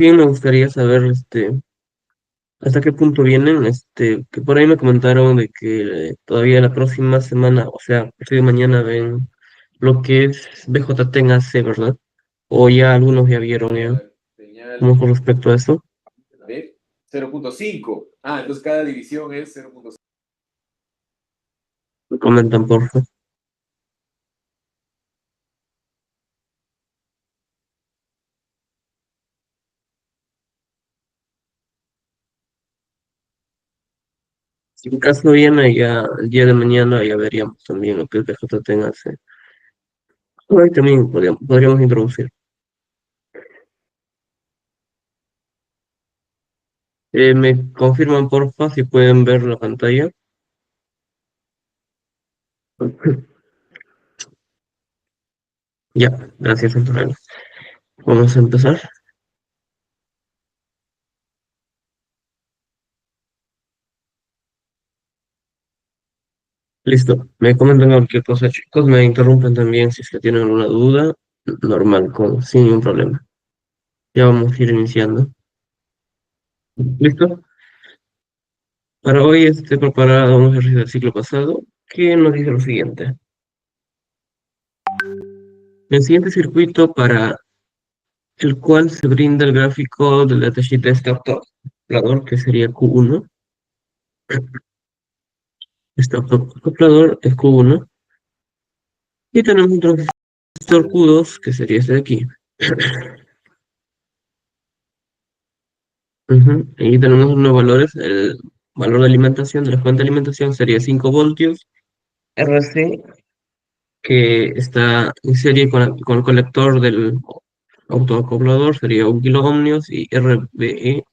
Bien, me gustaría saber, hasta qué punto vienen, que por ahí me comentaron de que todavía la próxima semana, o sea, a partir de mañana ven lo que es BJT en AC, ¿verdad? O ya algunos ya vieron, ya. Señal ¿Cómo con respecto a eso? de 0.5. Ah, entonces cada división es 0.5. Me comentan, por favor. Si en caso viene ya el día de mañana, ya veríamos también lo que es BJT en AC. Por ahí también podríamos introducir. ¿Me confirman, porfa, si pueden ver la pantalla? Ya, gracias, Antonio. Vamos a empezar. Listo. Me comentan cualquier cosa, chicos. Me interrumpen también si es que tienen alguna duda. Normal, sin ningún problema. Ya vamos a ir iniciando. ¿Listo? Para hoy preparado un ejercicio del ciclo pasado que nos dice lo siguiente. El siguiente circuito para el cual se brinda el gráfico del datasheet de este acoplador, que sería Q1. Este acoplador es Q1. Y tenemos un transistor Q2, que sería este de aquí. Ujú. Ahí tenemos unos valores. El valor de alimentación de la fuente de alimentación sería 5 voltios. RC, que está en serie con el colector del autoacoplador, sería 1 kilo ohmios. Y RBE,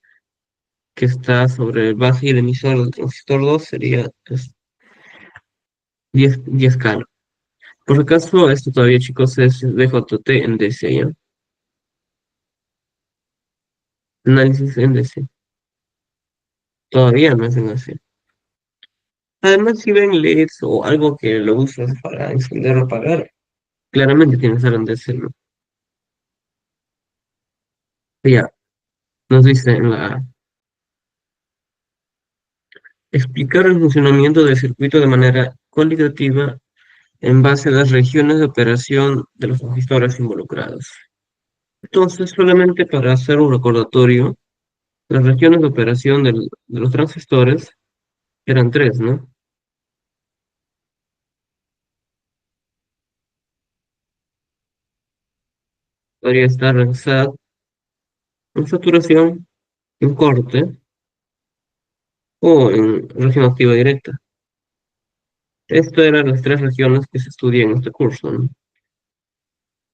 que está sobre el base y el emisor del transistor 2, sería 10 K. Por si acaso, esto todavía, chicos, es DJT en DC, ¿ya? Análisis en DC. Todavía no es en AC. Además, si ven LEDs o algo que lo usas para encender o apagar, claramente tiene que ser en DC, ¿no? Ya, nos dice en la explicar el funcionamiento del circuito de manera cualitativa en base a las regiones de operación de los transistores involucrados. Entonces, solamente para hacer un recordatorio, las regiones de operación de los transistores eran tres, ¿no? Podría estar en SAT, en saturación, en corte o en región activa directa. Estas eran las tres regiones que se estudian en este curso, ¿no?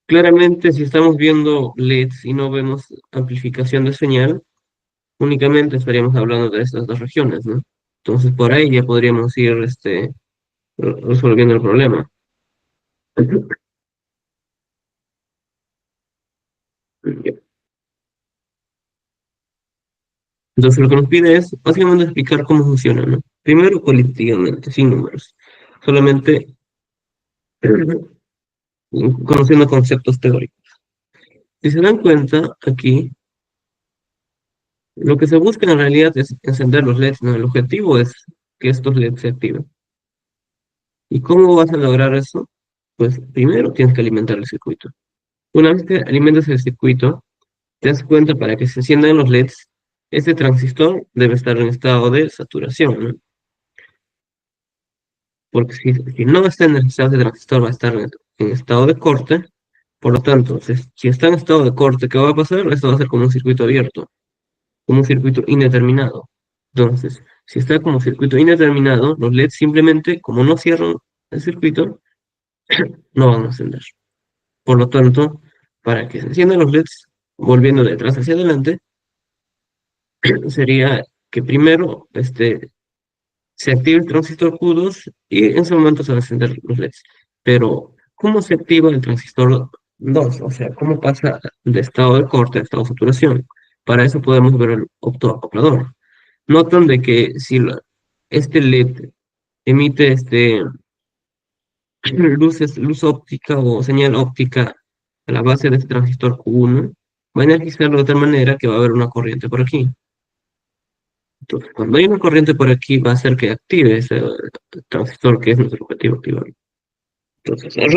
Claramente, si estamos viendo LEDs y no vemos amplificación de señal, únicamente estaríamos hablando de estas dos regiones, ¿no? Entonces, por ahí ya podríamos ir resolviendo el problema. Entonces, lo que nos pide es básicamente explicar cómo funciona, ¿no? Primero, cualitativamente, sin números. Solamente conociendo conceptos teóricos. Si se dan cuenta, aquí lo que se busca en realidad es encender los LEDs, ¿no? El objetivo es que estos LEDs se activen. ¿Y cómo vas a lograr eso? Pues primero tienes que alimentar el circuito. Una vez que alimentas el circuito, te das cuenta para que se enciendan los LEDs, este transistor debe estar en estado de saturación, ¿no? Porque si no está en el estado de transistor, va a estar en estado de corte. Por lo tanto, si está en estado de corte, ¿qué va a pasar? Esto va a ser como un circuito abierto, como un circuito indeterminado. Entonces, si está como circuito indeterminado, los LEDs simplemente, como no cierran el circuito, no van a encender. Por lo tanto, para que se enciendan los LEDs, volviendo de atrás hacia adelante, sería que primero se activa el transistor Q2 y en ese momento se van a encender los LEDs. Pero, ¿cómo se activa el transistor 2? O sea, ¿cómo pasa de estado de corte a estado de saturación? Para eso podemos ver el optoacoplador. Notan de que si este LED emite luz óptica o señal óptica a la base de este transistor Q1, va a energizarlo de tal manera que va a haber una corriente por aquí. Entonces, cuando hay una corriente por aquí, va a hacer que active ese transistor que es nuestro objetivo activar. Entonces, en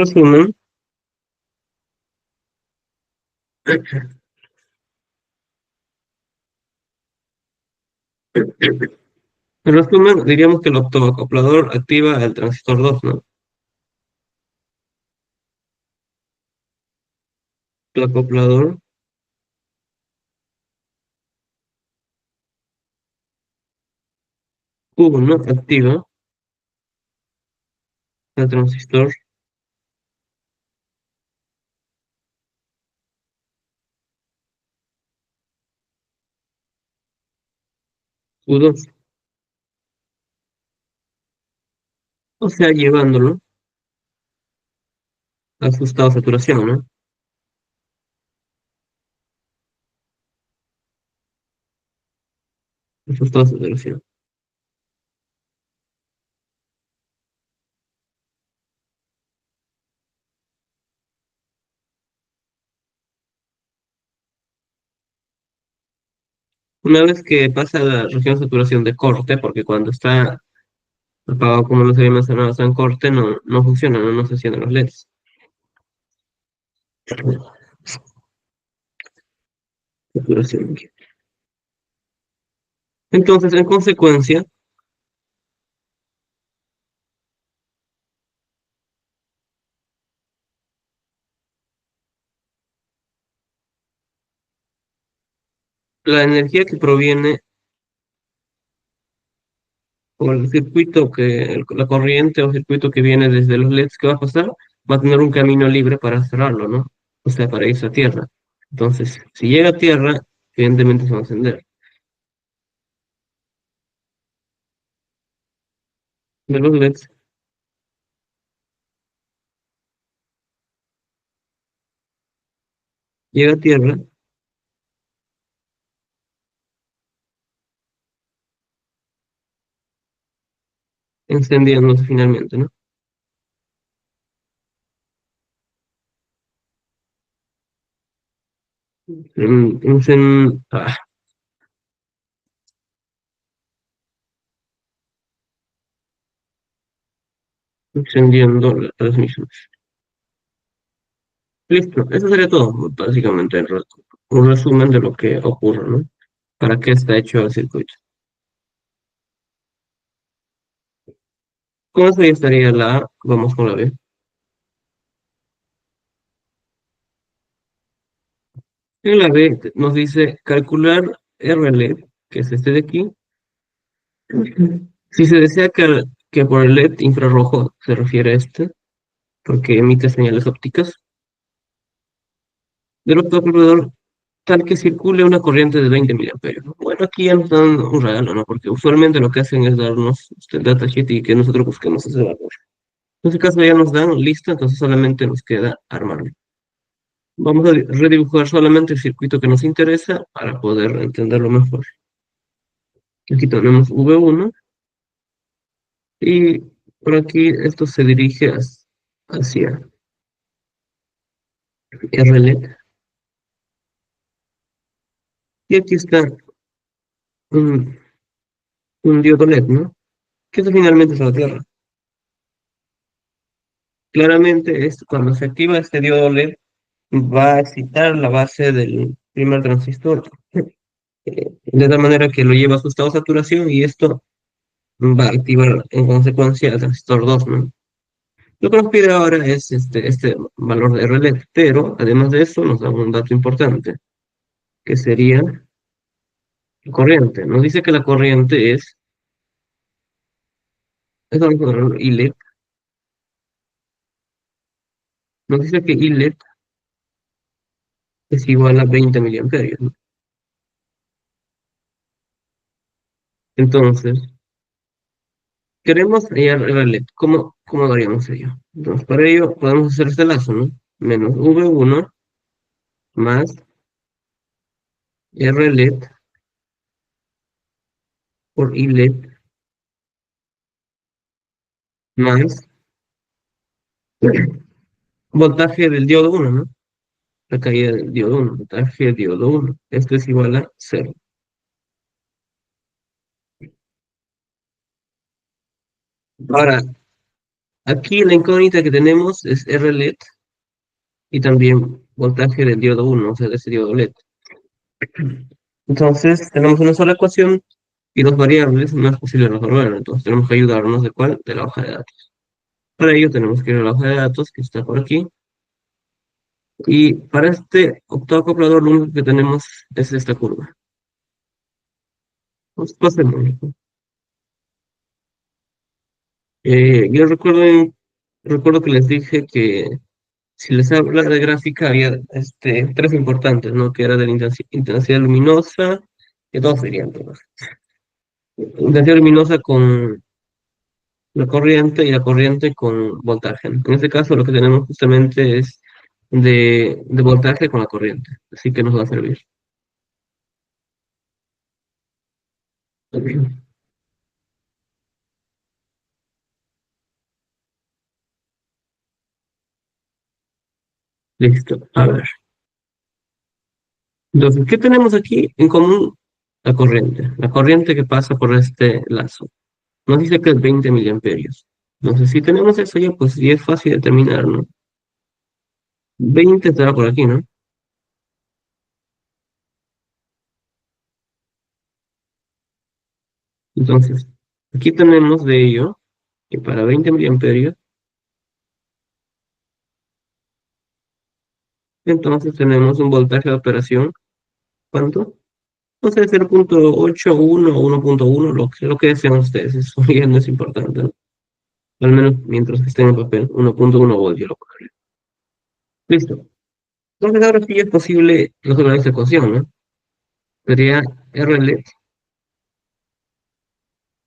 resumen, diríamos que el optoacoplador activa el transistor 2, ¿no? El acoplador Q1 activa el transistor Q2, o sea, llevándolo a su estado de saturación, ¿no? A su estado de saturación. Una vez que pasa a la región de saturación de corte, porque cuando está apagado, como nos había mencionado, está en corte, no funciona, no se encienden los LEDs. Saturación. Entonces, en consecuencia, la energía que proviene o el circuito la corriente o circuito que viene desde los LEDs que va a pasar, va a tener un camino libre para cerrarlo, ¿no? O sea, para irse a tierra. Entonces, si llega a tierra, evidentemente se va a encender. De los LEDs llega a tierra, encendiéndose finalmente, ¿no? Ah, encendiendo la transmisión. Listo, eso sería todo, básicamente, un resumen de lo que ocurre, ¿no? ¿Para qué está hecho el circuito? Con eso ya estaría la A, vamos con la B. En la B nos dice calcular RLED, que es este de aquí. Si se desea que por el LED infrarrojo se refiere a este, porque emite señales ópticas, del optocontrolador tal que circule una corriente de 20 miliamperios, ¿no? Bueno, aquí ya nos dan un regalo, ¿no? Porque usualmente lo que hacen es darnos el datasheet y que nosotros busquemos ese valor. En este caso ya nos dan listo, entonces solamente nos queda armarlo. Vamos a redibujar solamente el circuito que nos interesa para poder entenderlo mejor. Aquí tenemos V1 y por aquí esto se dirige hacia RLED. Y aquí está un, un diodo LED, ¿no? Que eso finalmente es la Tierra. Claramente, cuando se activa este diodo LED, va a excitar la base del primer transistor, de tal manera que lo lleva a su estado de saturación y esto va a activar en consecuencia el transistor 2, ¿no? Lo que nos pide ahora es este valor de RLED, pero además de eso nos da un dato importante, que sería la corriente. Nos dice que la corriente es un ILED, nos dice que ILED es igual a 20 miliamperios, ¿no? Entonces, queremos hallar RLED. ¿Cómo daríamos ello? Entonces, para ello podemos hacer este lazo, ¿no? Menos V1 más RLED por ILED más voltaje del diodo 1, ¿no? la caída del diodo 1, voltaje diodo 1. Esto es igual a cero. Ahora, aquí la incógnita que tenemos es R LED y también voltaje del diodo 1, o sea, de ese diodo LED. Entonces, tenemos una sola ecuación y dos variables, no es posible resolverlo. Entonces, tenemos que ayudarnos de cuál, de la hoja de datos. Para ello, tenemos que ir a la hoja de datos que está por aquí. Y para este octoacoplador, lo único que tenemos es esta curva. Pues, pasemos. Yo recuerdo que les dije que si les habla de gráfica había tres importantes, ¿no? Que era de la intensidad luminosa, que todos serían todos. Intensidad luminosa con la corriente y la corriente con voltaje. En este caso lo que tenemos justamente es de voltaje con la corriente, así que nos va a servir. Listo, a ver. Entonces, ¿qué tenemos aquí en común? La corriente que pasa por este lazo. Nos dice que es 20 miliamperios. Entonces, si tenemos eso ya, pues ya es fácil determinar, ¿no? 20 estará por aquí, ¿no? Entonces, aquí tenemos de ello que para 20 miliamperios, entonces tenemos un voltaje de operación, ¿cuánto? No sé, 0,81 o 1,1, lo que desean ustedes, eso ya no es importante, ¿no? Al menos mientras que esté en el papel, 1,1 voltios yo lo pondría. Listo. Entonces ahora sí es posible resolver esta ecuación, ¿no? Sería RL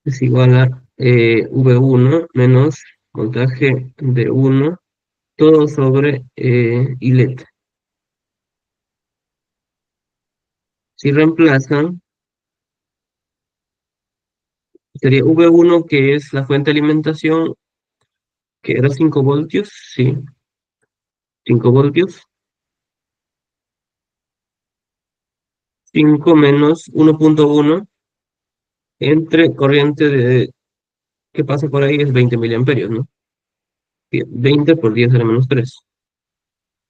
es igual a V1 menos voltaje de 1 todo sobre ILET. Si reemplazan, sería V1 que es la fuente de alimentación, que era 5 voltios, sí, 5 voltios, 5 menos 1,1 entre corriente que pasa por ahí es 20 miliamperios, ¿no? Bien, 20 por 10 a la menos 3.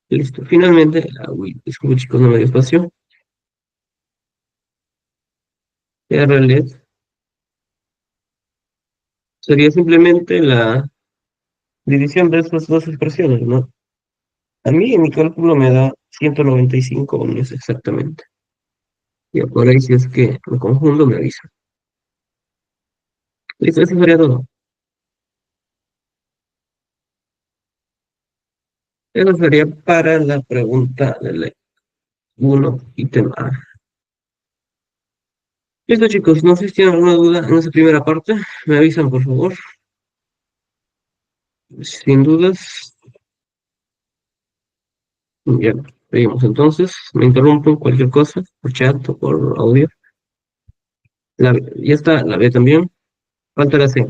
Listo. Finalmente, uy, disculpe chicos, no me dio espacio. RL sería simplemente la división de estas dos expresiones, ¿no? A mí en mi cálculo me da 195 ohmios exactamente. Y por ahí si es que me confundo me avisa. Listo, eso sería todo. Eso sería para la pregunta del 1 ítem A. Listo chicos, no sé si tienen alguna duda en esa primera parte. Me avisan por favor. Sin dudas. Bien, seguimos entonces. Me interrumpo cualquier cosa por chat o por audio. Ya está, la B también. Falta la C.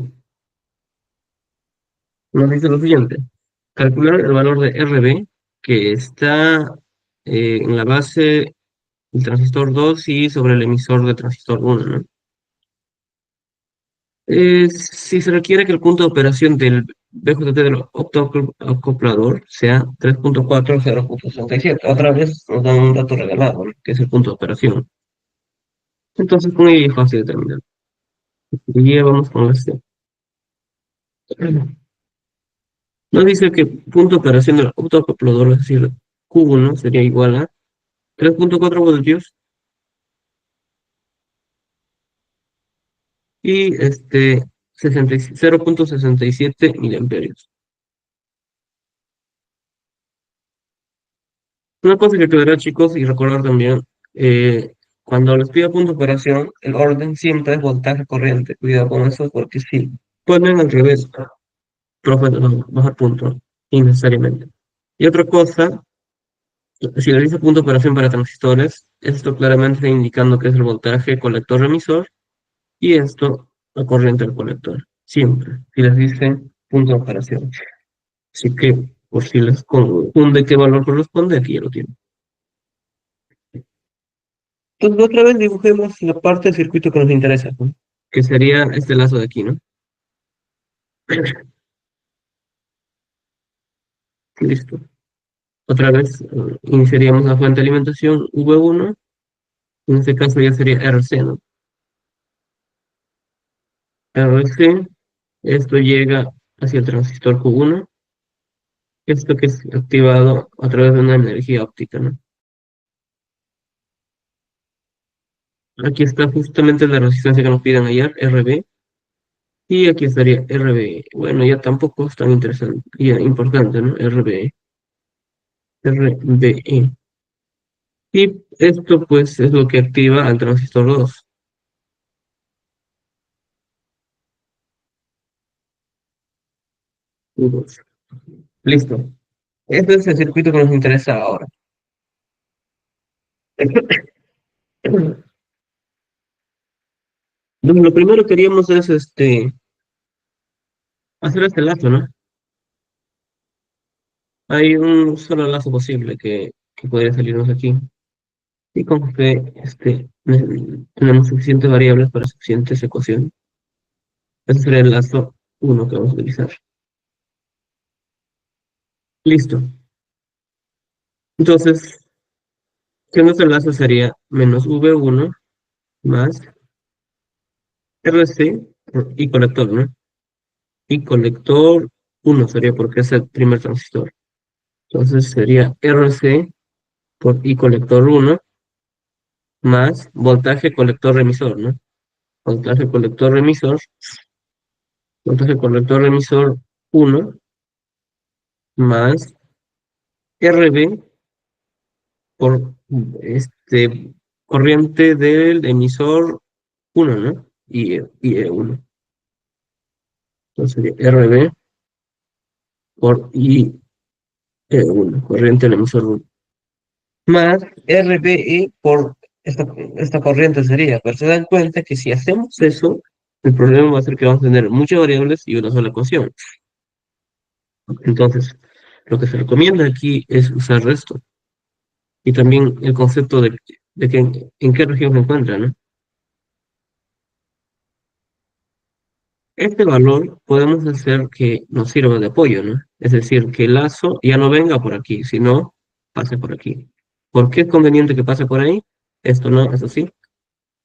Nos dice lo siguiente. Calcular el valor de RB que está en la base del transistor 2 y sobre el emisor del transistor 1, ¿no? Si se requiere que el punto de operación del BJT del optoacoplador sea 3,4, 0,67. Otra vez nos dan un dato regalado, ¿no? Que es el punto de operación. Entonces, con ello es fácil determinar. Y ya vamos con este. Nos dice que punto de operación del optoacoplador, es decir, Q1 sería igual a 3,4 voltios y 0,67 miliamperios. Una cosa que quedará, chicos, y recordar también, eh, cuando les pido punto de operación, el orden siempre es voltaje corriente. Cuidado con eso, porque si ponen al revés, profe, no, bajar punto, innecesariamente. Y otra cosa, si le dice punto de operación para transistores, esto claramente está indicando que es el voltaje colector-emisor y esto la corriente del colector. Siempre, si les dice punto de operación. Así que, por si les confunde qué valor corresponde, aquí ya lo tienen. Entonces, otra vez dibujemos la parte del circuito que nos interesa, ¿no? Que sería este lazo de aquí, ¿no? Listo. Otra vez iniciaríamos la fuente de alimentación V1, en este caso ya sería RC, ¿no? RC, esto llega hacia el transistor Q1, esto que es activado a través de una energía óptica, ¿no? Aquí está justamente la resistencia que nos piden ayer, RB, y aquí estaría RB. Bueno, ya tampoco es tan interesante, ya importante, ¿no? RB, RBE. Y esto pues es lo que activa al transistor 2. Listo. Este es el circuito que nos interesa ahora. Bueno, lo primero que queríamos es hacer este lazo, ¿no? Hay un solo lazo posible que podría salirnos aquí. Y con que tenemos suficientes variables para suficientes ecuaciones. Ese sería el lazo uno que vamos a utilizar. Listo. Entonces, que nuestro lazo sería menos V1 más RC y colector, ¿no? Y colector uno sería porque es el primer transistor. Entonces sería RC por I colector uno más voltaje colector emisor, ¿no? Voltaje colector emisor, voltaje colector emisor uno más RB por corriente del emisor uno, ¿no? Y E1. Entonces sería RB por IE1, corriente del emisor uno. Más RBE por esta corriente sería. Pero se dan cuenta que si hacemos eso, el problema va a ser que vamos a tener muchas variables y una sola ecuación. Entonces, lo que se recomienda aquí es usar esto. Y también el concepto de que en qué región se encuentra, ¿no? Este valor podemos hacer que nos sirva de apoyo, ¿no? Es decir, que el lazo ya no venga por aquí, sino pase por aquí. ¿Por qué es conveniente que pase por ahí? Esto no, eso sí.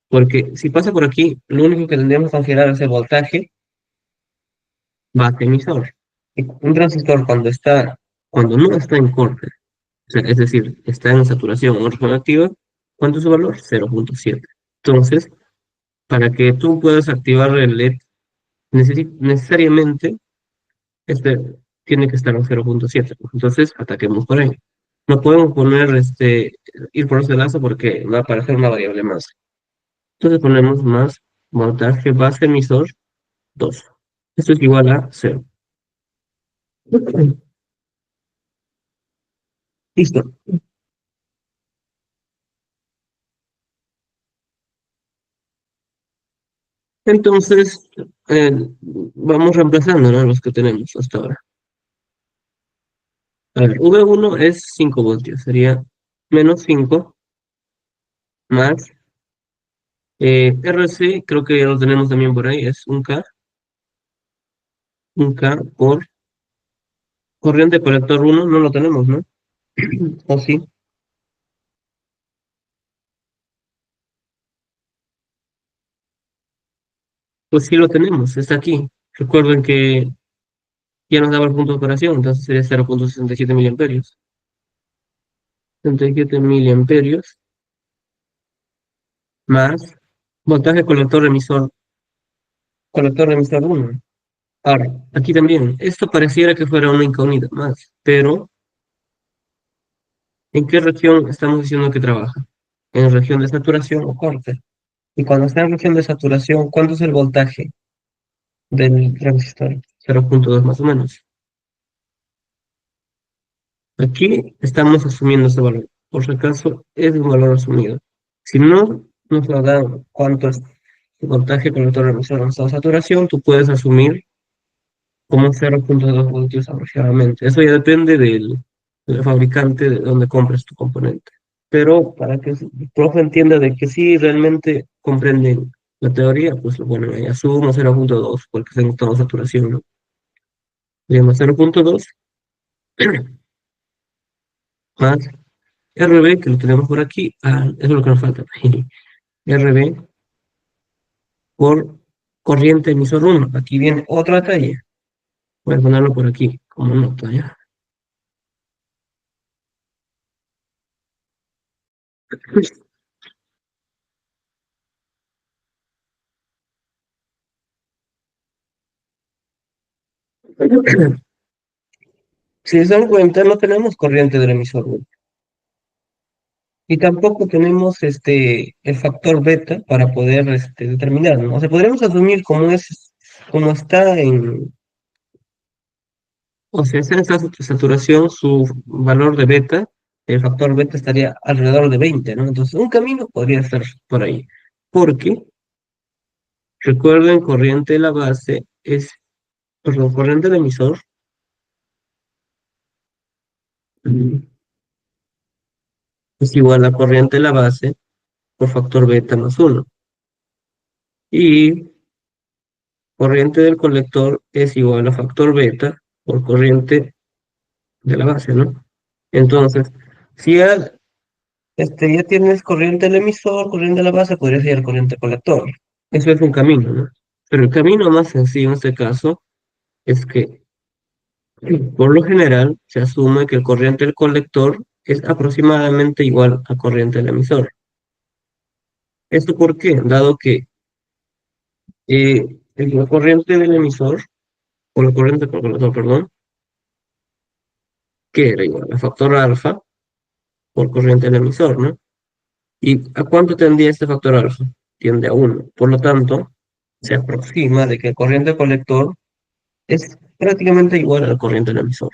Porque si pasa por aquí, lo único que tendríamos que considerar es el voltaje base emisor. Y un transistor cuando no está en corte, o sea, es decir, está en saturación o región activa, ¿cuánto es su valor? 0.7. Entonces, para que tú puedas activar el LED, necesariamente este tiene que estar en 0.7. Entonces, ataquemos por ahí. No podemos ir por ese lazo porque va a aparecer una variable más. Entonces ponemos más voltaje base emisor 2. Esto es igual a 0. Listo. Entonces, vamos reemplazando, ¿no? Los que tenemos hasta ahora. A ver, V1 es 5 voltios, sería menos 5 más RC, creo que ya lo tenemos también por ahí, es un K por corriente colector uno no lo tenemos, ¿no? O sí, pues sí lo tenemos, está aquí. Recuerden que ya nos daba el punto de operación, entonces sería 0.67 miliamperios. 67 miliamperios más voltaje colector emisor uno. Ahora, aquí también, esto pareciera que fuera una incógnita más, pero ¿en qué región estamos diciendo que trabaja? ¿En región de saturación o corte? Y cuando está en región de saturación, ¿cuánto es el voltaje del transistor? 0.2 más o menos. Aquí estamos asumiendo ese valor. Por si acaso, es un valor asumido. Si no nos lo dan cuánto es el voltaje colector emisor en estado de saturación, tú puedes asumir como 0.2 voltios aproximadamente. Eso ya depende del fabricante de donde compres tu componente. pero para que el profe entienda de que sí realmente comprenden la teoría, pues bueno, ahí asumo 0.2 porque es en estado de saturación, ¿no? Tenemos 0.2 más RB, que lo tenemos por aquí. Ah, eso es lo que nos falta. RB por corriente emisor 1. Aquí viene otro detalle. Voy a ponerlo por aquí como nota, ¿ya? Si se dan cuenta, no tenemos corriente del emisor 1. Y tampoco tenemos el factor beta para poder determinarlo, ¿no? O sea, podríamos asumir como está o sea, está en esta saturación, su valor de beta, el factor beta estaría alrededor de 20, ¿no? Entonces, un camino podría estar por ahí. Porque, recuerden, corriente de la base perdón, corriente del emisor mm, es igual a corriente de la base por factor beta más uno. Y corriente del colector es igual a factor beta por corriente de la base, ¿no? Entonces, si ya, ya tienes corriente del emisor, corriente de la base, podrías ir al corriente colector. Eso es un camino, ¿no? Pero el camino más sencillo en este caso es que, por lo general, se asume que el corriente del colector es aproximadamente igual a corriente del emisor. ¿Esto por qué? Dado que la corriente del emisor, o la corriente del colector, perdón, que era igual a factor alfa por corriente del emisor, ¿no? ¿Y a cuánto tendría este factor alfa? Tiende a uno. Por lo tanto, se aproxima de que el corriente colector es prácticamente igual a la corriente del emisor.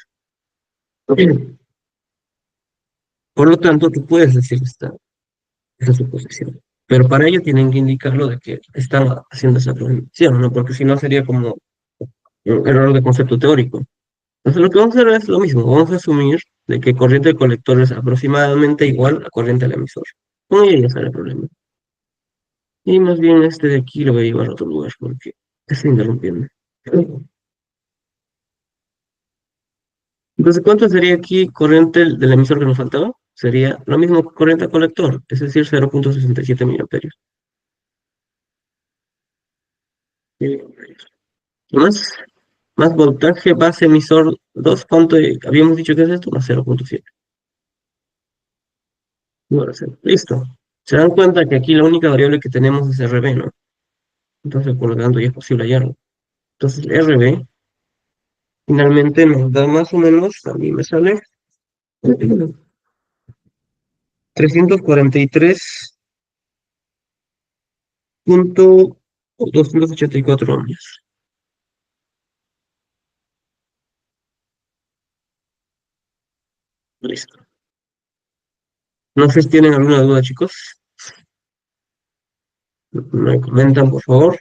Por lo tanto, tú puedes decir esta suposición. Pero para ello tienen que indicarlo de que están haciendo esa aproximación, ¿no? Porque si no sería como un error de concepto teórico. Entonces lo que vamos a hacer es lo mismo. Vamos a asumir de que corriente del colector es aproximadamente igual a corriente del emisor. Con ello ya sale el problema. Y más bien este de aquí lo voy a llevar a otro lugar porque está interrumpiendo. Entonces, ¿cuánto sería aquí corriente del emisor que nos faltaba? Sería lo mismo que corriente colector, es decir, 0.67 miliamperios. Más, más voltaje base emisor 2, ¿cuánto habíamos dicho que es esto? Más 0.7. Bueno, sí, listo. Se dan cuenta que aquí la única variable que tenemos es RB, ¿no? Entonces, por lo tanto, ya es posible hallarlo. Entonces, RB finalmente nos da más o menos, a mí me sale 343.284 ohmios. Listo. No sé si tienen alguna duda, chicos. Me comentan, por favor.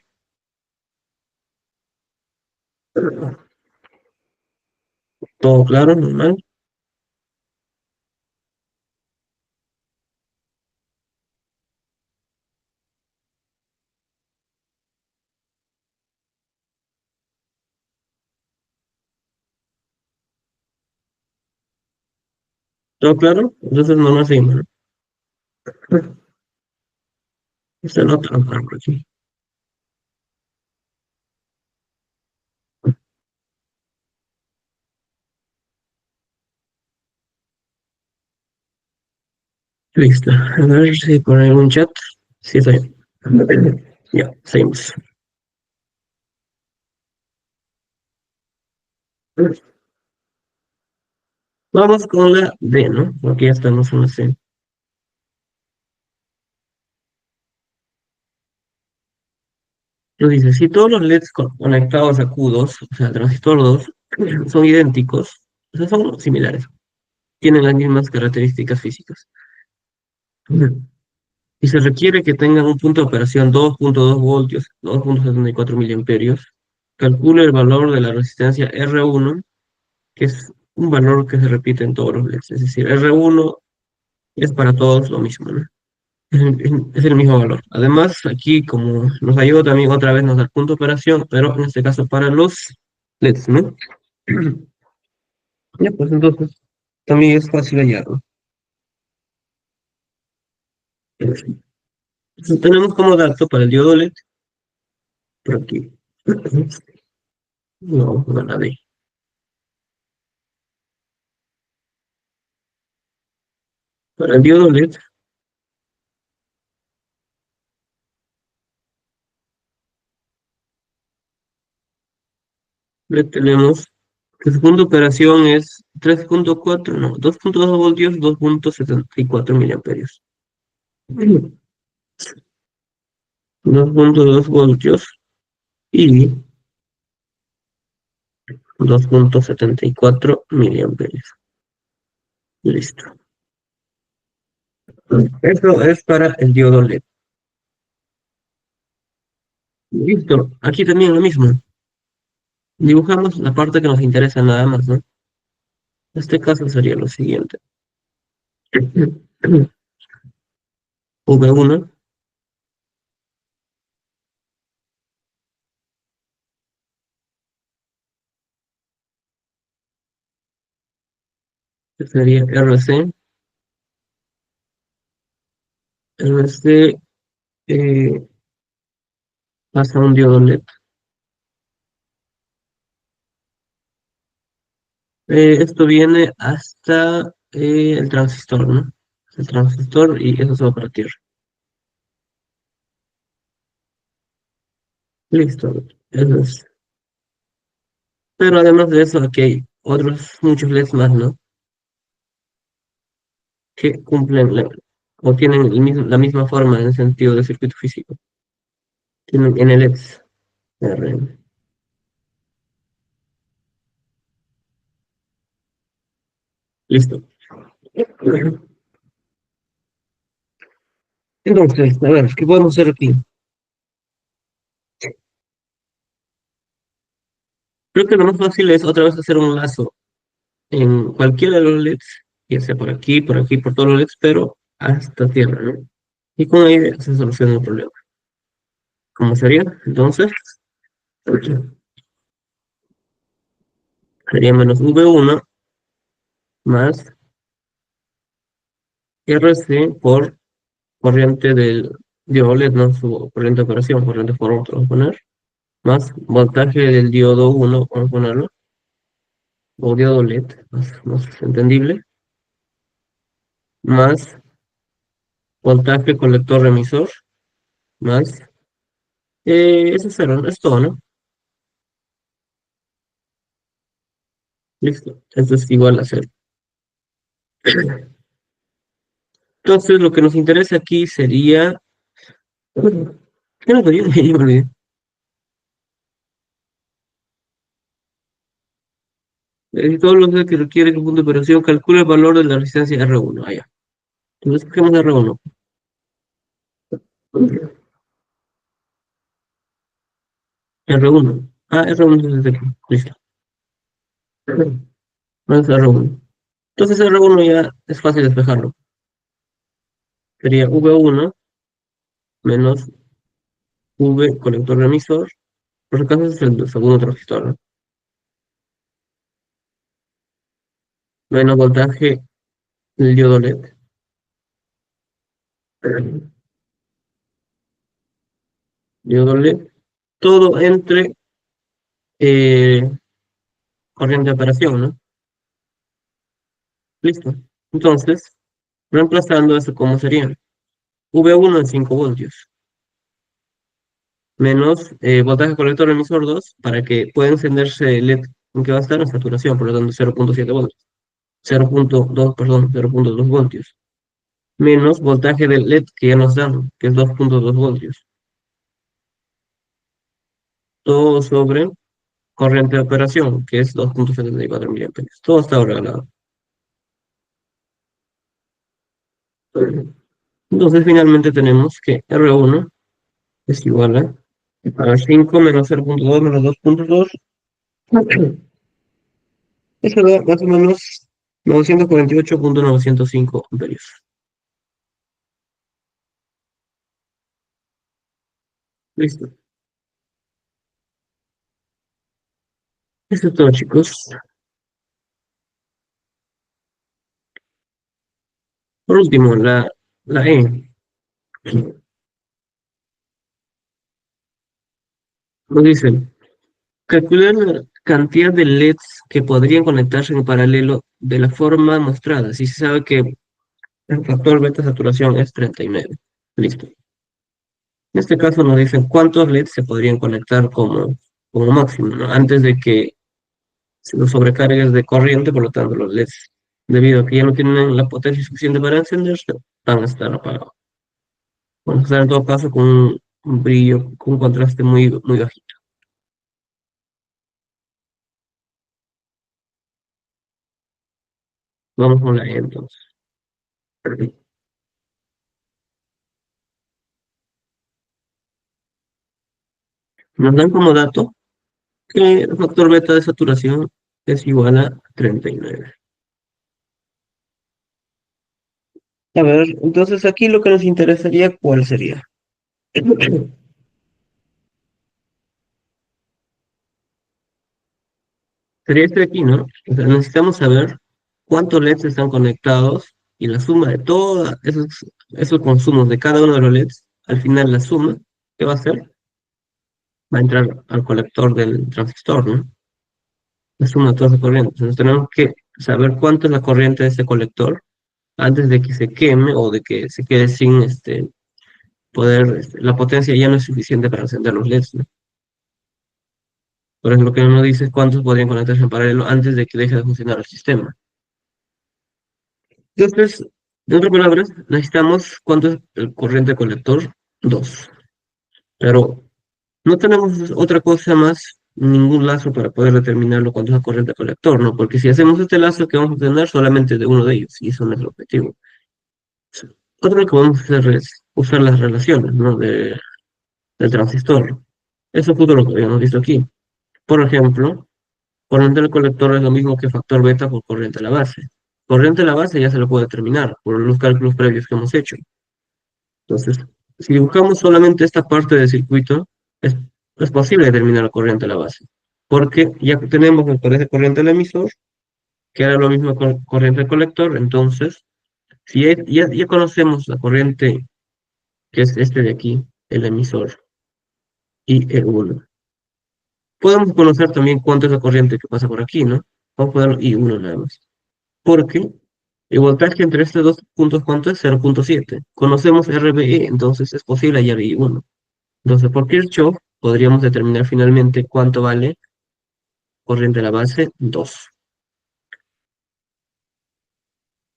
Todo claro, normal. ¿Todo claro? Entonces no nos seguimos, ¿no? Esta nota la por aquí. Listo. A ver si por algún chat. Sí, está bien. Ya, seguimos. Vamos con la D, ¿no? Porque ya estamos en la C. Nos dice, si todos los LEDs conectados a Q2, o sea, transistor 2, son idénticos, o sea, son similares, tienen las mismas características físicas. Y se requiere que tengan un punto de operación 2.2 voltios, 2.74 miliamperios. Calcule el valor de la resistencia R1, que es un valor que se repite en todos los LEDs. Es decir, R1 Es para todos lo mismo, ¿no? Es el mismo valor. Además, aquí como nos ayuda también otra vez nos da el punto de operación, pero en este caso para los LEDs, ¿no? Ya, pues entonces también es fácil hallarlo. Entonces, tenemos como dato para el diodo LED, por aquí. No, no la de. Para el diodo LED le tenemos que su punto de operación es 3,4 no, 2,2 voltios, 2,74 miliamperios. 2,2 voltios y 2,74 miliamperios. Listo. Eso es para el diodo LED. Listo. Aquí también lo mismo. Dibujamos la parte que nos interesa nada más, ¿no? En este caso sería lo siguiente. V1 que sería RC. RC pasa a un diodo LED. Esto viene hasta el transistor, ¿no? El transistor y eso se va para tierra. Listo. Eso es. Pero además de eso, aquí hay otros muchos LEDs más, ¿no? Que cumplen o tienen la misma forma en el sentido de circuito físico. Tienen NLEDs. RM. Listo. Entonces, a ver, ¿qué podemos hacer aquí? Creo que lo más fácil es otra vez hacer un lazo en cualquiera de los LEDs, ya sea por aquí, por todos los LEDs, pero hasta tierra, ¿no? Y con ahí se soluciona el problema. ¿Cómo sería? Entonces, sería menos V1 más RC por corriente del diodo LED, no su corriente de operación, corriente por otro, vamos a poner, más voltaje del diodo 1, vamos a ponerlo, o diodo LED, más entendible, más voltaje colector emisor, más, eso es cero, es todo, ¿no? Listo, esto es igual a cero. Entonces, lo que nos interesa aquí sería, ¿qué nos dio? Ya me olvidé. Todos los que requiere que el punto de operación calcule el valor de la resistencia R1. Allá. Entonces, cogemos R1. R1. Ah, R1 es desde aquí. Listo. No es R1. Entonces R1 ya es fácil despejarlo. Sería V1 menos V conector emisor. Por si acaso es el segundo transistor, ¿no? Menos voltaje del diodo LED. Diodo LED. Todo entre eh, corriente de operación, ¿no? Listo. Entonces, reemplazando eso, ¿cómo sería? V1 en 5 voltios, menos voltaje colector emisor 2 para que pueda encenderse el LED en que va a estar en saturación, por lo tanto 0,7 voltios. 0,2, perdón, 0,2 voltios. Menos voltaje del LED que ya nos dan, que es 2,2 voltios. Todo sobre corriente de operación, que es 2,74 miliamperios. Todo está regalado. Entonces, finalmente tenemos que R1 es igual a 5 menos 0,2 menos 2,2. Eso da más o menos 948,905 amperios. Listo. Eso es todo, chicos. Por último, la E. Nos dicen, calcular la cantidad de LEDs que podrían conectarse en paralelo de la forma mostrada. Si se sabe que el factor beta saturación es 39. Listo. En este caso nos dicen cuántos LEDs se podrían conectar como máximo, ¿no? Antes de que se los sobrecargues de corriente, por lo tanto los LEDs, debido a que ya no tienen la potencia suficiente para encenderse, van a estar apagados. Vamos a estar en todo caso con un brillo, con un contraste muy bajito. Vamos con la E entonces. Nos dan como dato que el factor beta de saturación es igual a 39. A ver, entonces aquí lo que nos interesaría, ¿cuál sería? Sería este de aquí, ¿no? O sea, necesitamos saber cuántos LEDs están conectados y la suma de todos esos consumos de cada uno de los LEDs, al final la suma, ¿qué va a hacer? Va a entrar al colector del transistor, ¿no? La suma de toda esa corriente. Entonces tenemos que saber cuánto es la corriente de ese colector antes de que se queme o de que se quede sin poder, la potencia ya no es suficiente para encender los LEDs, ¿no? Por eso lo que uno dice es cuántos podrían conectarse en paralelo antes de que deje de funcionar el sistema. Entonces, en otras palabras, necesitamos cuánto es el corriente colector, 2. Pero no tenemos otra cosa más, ningún lazo para poder determinarlo cuánto es la corriente colector, ¿no? Porque si hacemos este lazo, que vamos a tener solamente de uno de ellos, y eso no es el objetivo. Otro que vamos a hacer es usar las relaciones, ¿no? Del transistor. Eso fue lo que habíamos visto aquí. Por ejemplo, corriente del colector es lo mismo que factor beta por corriente a la base. Corriente a la base ya se lo puede determinar por los cálculos previos que hemos hecho. Entonces, si dibujamos solamente esta parte del circuito, es posible determinar la corriente a la base, porque ya que tenemos la corriente del emisor, que era lo mismo con corriente del colector, entonces, si ya conocemos la corriente que es este de aquí, el emisor, y el 1. Podemos conocer también cuánto es la corriente que pasa por aquí, ¿no? Vamos a ponerlo I1 nada más. Porque el voltaje entre estos dos puntos, ¿cuánto es? 0,7. Conocemos RBE, entonces es posible hallar I1. Entonces, por Kirchhoff podríamos determinar finalmente cuánto vale corriente a la base 2.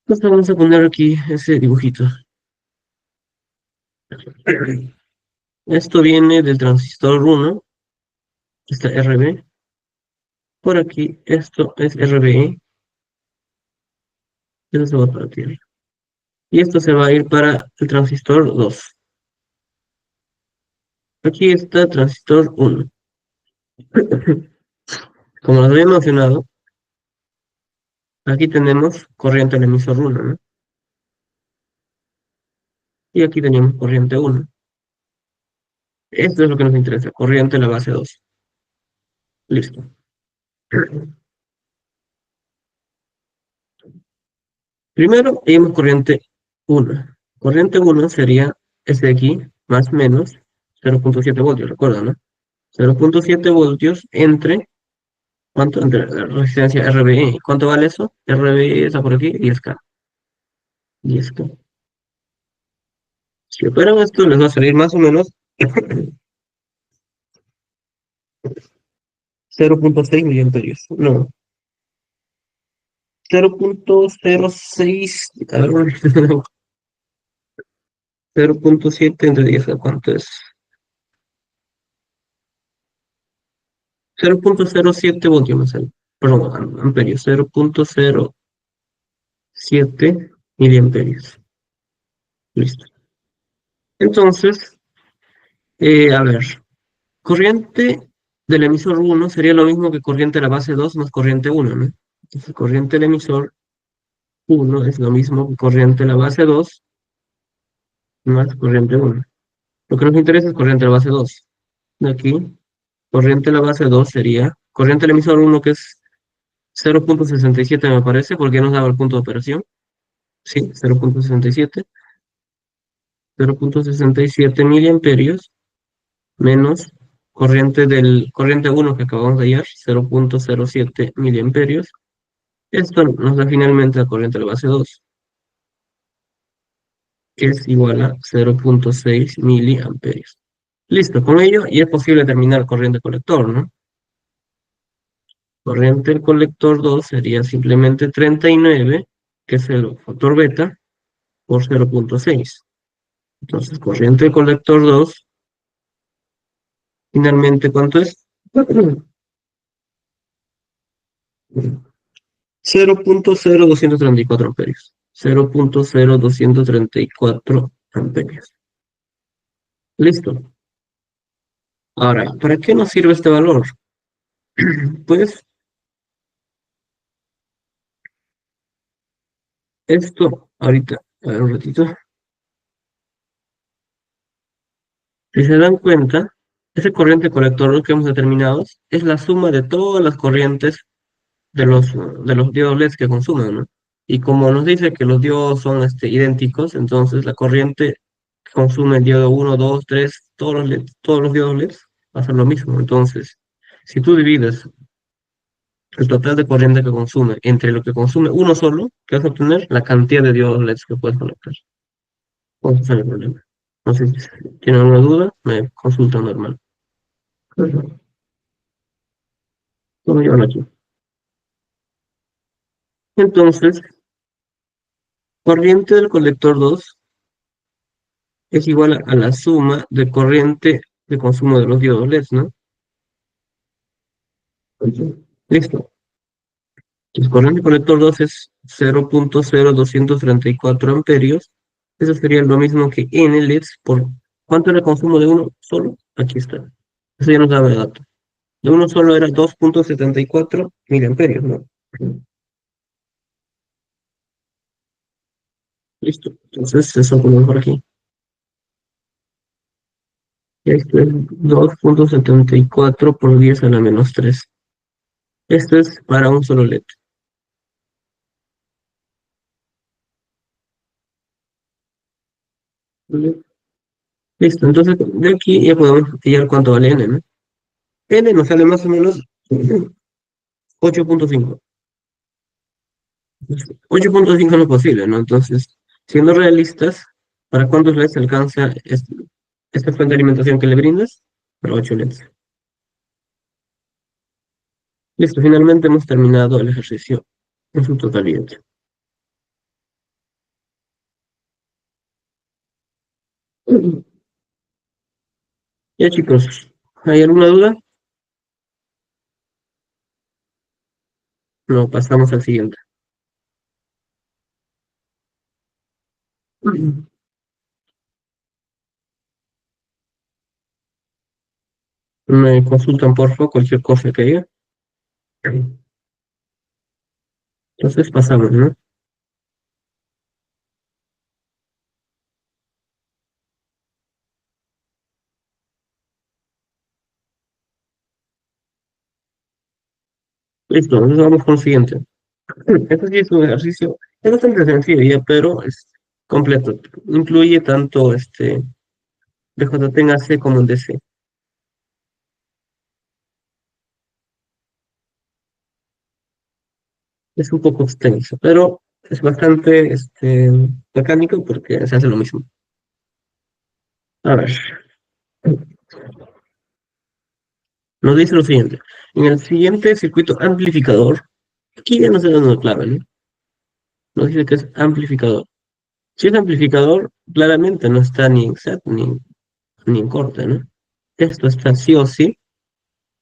Entonces vamos a poner aquí ese dibujito. Esto viene del transistor 1, está RB. Por aquí, esto es RBE, eso se va para tierra. Y esto se va a ir para el transistor 2. Aquí está transistor 1. Como les había mencionado, aquí tenemos corriente al emisor 1, ¿no? Y aquí tenemos corriente 1. Esto es lo que nos interesa, corriente a la base 2. Listo. Primero, tenemos corriente 1. Corriente 1 sería este de aquí, más o menos 0,7 voltios, recuerda, ¿no? 0,7 voltios entre, ¿cuánto? Entre la resistencia RBE. ¿Cuánto vale eso? RBE está por aquí, 10K. 10K. Si operan esto, les va a salir más o menos 0,6 miliamperios. No, 0,06, a ver, 0,7 entre 10, ¿cuánto es? 0,07 voltios me sale. Perdón, amperios, 0,07 miliamperios. Listo. Entonces, a ver, corriente del emisor 1 sería lo mismo que corriente de la base 2 más corriente 1, ¿no? Entonces, corriente del emisor 1 es lo mismo que corriente de la base 2 más corriente 1. Lo que nos interesa es corriente de la base 2. de aquí, corriente a la base 2 sería, corriente al emisor uno que es 0,67 me parece, porque ya nos daba el punto de operación. Sí, 0,67 miliamperios menos corriente uno que acabamos de hallar, 0,07 miliamperios. Esto nos da finalmente la corriente a la base 2 que es igual a 0,6 miliamperios. Listo, con ello ya es posible determinar corriente colector, ¿no? Corriente del colector 2 sería simplemente 39, que es el factor beta, por 0,6. Entonces, corriente del colector 2, finalmente, ¿cuánto es? 0,0234 amperios. 0,0234 amperios. Listo. Ahora, ¿para qué nos sirve este valor? Pues esto, ahorita, a ver un ratito. Si se dan cuenta, ese corriente colector que hemos determinado es la suma de todas las corrientes de los diodos LEDs que consumen, ¿no? Y como nos dice que los diodos son idénticos, entonces la corriente que consume el diodo uno 2 3 todos los diodos LEDs va a ser lo mismo. Entonces, si tú divides el total de corriente que consume entre lo que consume uno solo, que vas a obtener la cantidad de diodos LEDs que puedes conectar. Ese es el problema. No sé si tienen alguna duda, me consultan normal. Todo llevan aquí. Entonces, corriente del colector 2 es igual a la suma de corriente de consumo de los diodos LEDs, ¿no? Listo. El corriente colector 2 es 0,0234 amperios. Eso sería lo mismo que N LEDs por... ¿Cuánto era el consumo de uno solo? Aquí está. Eso ya nos daba el dato. De uno solo era 2,74 miliamperios, ¿no? Listo. Entonces, eso ponemos por aquí. Esto es 2,74 por 10 a la menos 3. Esto es para un solo LED. ¿Vale? Listo, entonces de aquí ya podemos hallar cuánto vale n, ¿no? N nos sale más o menos 8,5. 8,5 no es posible, ¿no? Entonces, siendo realistas, ¿para cuántos LEDs alcanza esta fuente de alimentación que le brindas? Para 8 LEDs. Listo, finalmente hemos terminado el ejercicio en su totalidad. Ya chicos, ¿hay alguna duda? No, pasamos al siguiente. Me consultan por favor cualquier cosa que haya. Entonces pasamos, ¿no? Listo, entonces vamos con el siguiente. Este sí es un ejercicio, es bastante sencillo ya, pero es completo. Incluye tanto BJT en AC como en DC. Es un poco extenso, pero es bastante mecánico porque se hace lo mismo. A ver, nos dice lo siguiente. En el siguiente circuito amplificador, aquí ya nos está dando clave, ¿no? Nos dice que es amplificador. Si es amplificador, claramente no está ni en set ni en corte, ¿no? Esto está sí o sí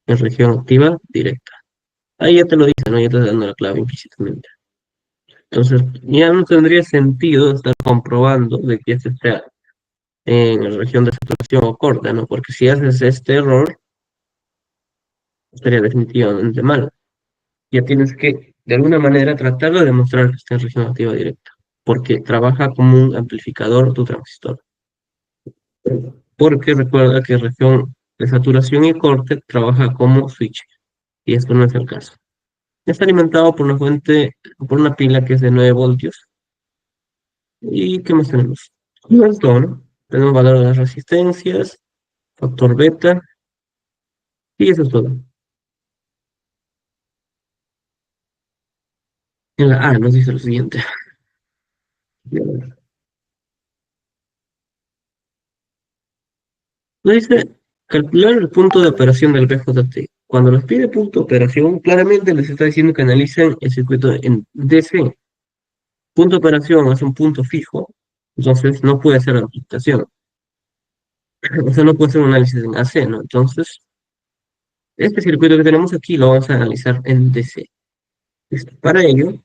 en región activa directa. Ahí ya te lo dice, ¿no? Ya te está dando la clave implícitamente. Entonces, ya no tendría sentido estar comprobando de que este sea en la región de saturación o corte, ¿no? Porque si haces este error, sería definitivamente malo. Ya tienes que, de alguna manera, tratar de demostrar que está en región activa directa, porque trabaja como un amplificador tu transistor. Porque recuerda que región de saturación y corte trabaja como switch, y esto no es el caso. Está alimentado por una fuente, por una pila que es de 9 voltios. ¿Y qué más tenemos? No es todo, ¿no? Tenemos valor de las resistencias, factor beta, y eso es todo. En la A nos dice lo siguiente. Nos dice calcular el punto de operación del BJT. Cuando les pide punto de operación, claramente les está diciendo que analicen el circuito en DC. Punto de operación es un punto fijo, entonces no puede ser aplicación. O sea, no puede ser un análisis en AC, ¿no? Entonces, este circuito que tenemos aquí lo vamos a analizar en DC. Listo. Para ello,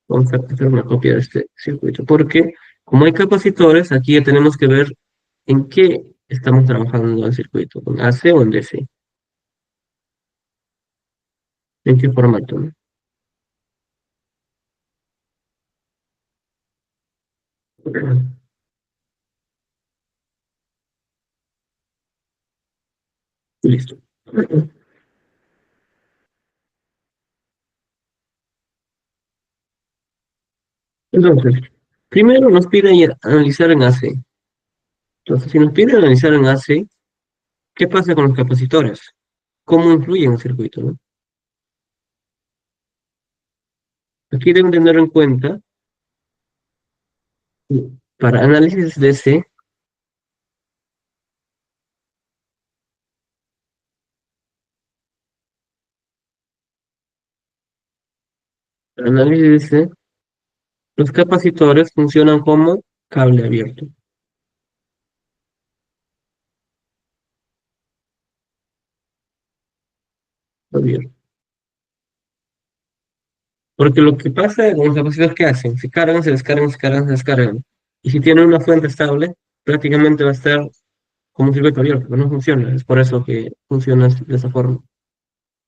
vamos a hacer una copia de este circuito, porque como hay capacitores, aquí ya tenemos que ver en qué estamos trabajando el circuito, con AC o en DC, en qué formato, ¿no? Listo. Entonces, primero nos pide analizar en AC. Entonces, si nos pide analizar en AC, ¿qué pasa con los capacitores? ¿Cómo influyen en el circuito, no? Aquí deben tener en cuenta, para análisis DC, para análisis DC, los capacitores funcionan como cable abierto. Abierto. Porque lo que pasa con los capacitores, ¿qué hacen? Se cargan, se descargan, se cargan, se descargan. Y si tienen una fuente estable, prácticamente va a estar como un circuito abierto, pero no funciona. Es por eso que funciona de esa forma.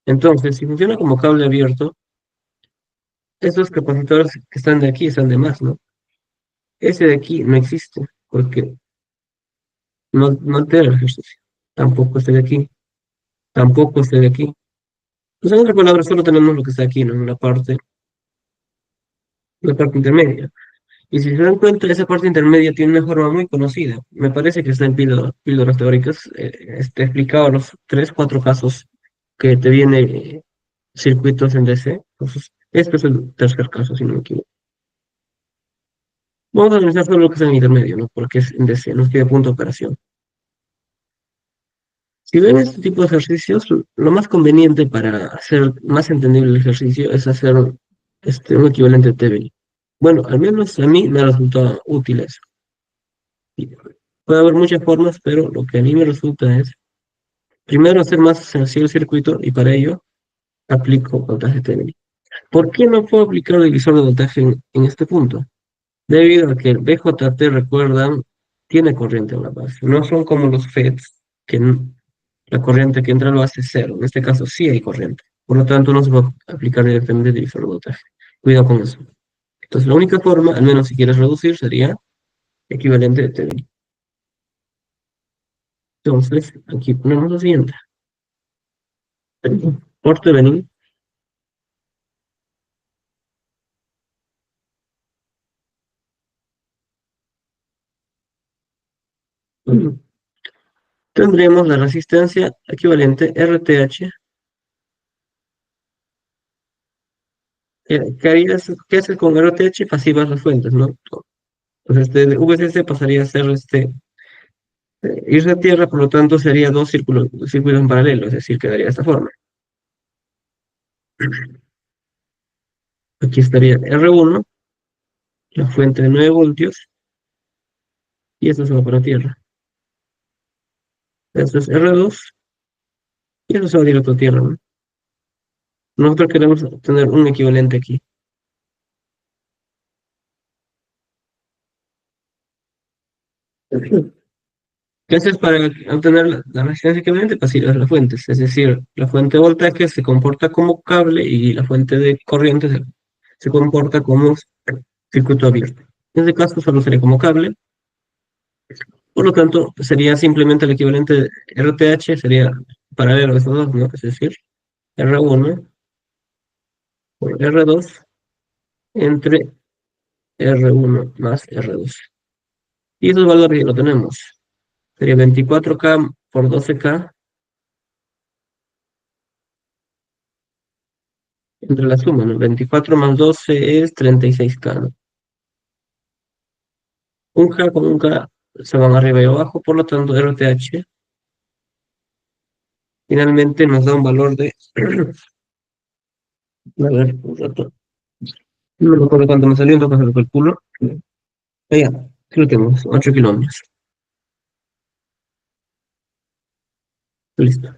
Entonces, si funciona como cable abierto, esos capacitores que están de aquí están de más, ¿no? Ese de aquí no existe, porque no altera el ejercicio. Tampoco este de aquí, tampoco este de aquí. Pues en otras palabras, solo tenemos lo que está aquí, ¿no? En la parte intermedia. Y si se dan cuenta, esa parte intermedia tiene una forma muy conocida. Me parece que está en píldoras teóricas. Te he explicado los tres, cuatro casos que te viene circuitos en DC. Entonces, este es el tercer caso, si no me equivoco. Vamos a analizar solo lo que está en intermedio, ¿no? Porque es en DC, no tiene punto de operación. Si ven este tipo de ejercicios, lo más conveniente para hacer más entendible el ejercicio es hacer un equivalente TBI. Bueno, al menos a mí me ha resultado útil eso. Y puede haber muchas formas, pero lo que a mí me resulta es, primero, hacer más sencillo el circuito y para ello aplico voltaje TBI. ¿Por qué no puedo aplicar el divisor de voltaje en este punto? Debido a que el BJT, recuerdan, tiene corriente en la base. No son como los FETs, que la corriente que entra lo hace cero. En este caso sí hay corriente. Por lo tanto, no se va a aplicar directamente el divisor de voltaje. Cuidado con eso. Entonces, la única forma, al menos si quieres reducir, sería equivalente de TBI. Entonces, aquí ponemos lo siguiente. Por TBI, tendremos la resistencia equivalente RTH. ¿Qué haces con RTH? Pasivas las fuentes, ¿no? Entonces, de VCC pasaría a ser irse a tierra, por lo tanto, sería dos circuitos en paralelo, es decir, quedaría de esta forma. Aquí estaría R1, la fuente de 9 voltios, y esto se va para tierra. Esto es R2, y esto se va directo a tierra, ¿no? Nosotros queremos tener un equivalente aquí. ¿Qué haces para obtener la resistencia equivalente? Pasivas las fuentes, es decir, la fuente de voltaje se comporta como cable y la fuente de corriente se comporta como circuito abierto. En este caso solo sería como cable, Por lo tanto, sería simplemente el equivalente de RTH, sería paralelo a esos dos, ¿no? Es decir, R1 por R2 entre R1 más R2. Y esos valores ya lo tenemos. Sería 24K por 12K entre la suma, ¿no? 24 más 12 es 36K, ¿no? Un K con un K se van arriba y abajo, por lo tanto, RTH finalmente nos da un valor de, a ver, un rato, no me acuerdo cuánto me salió, entonces lo calculo. Allá, aquí lo tenemos, 8 kilómetros. Listo.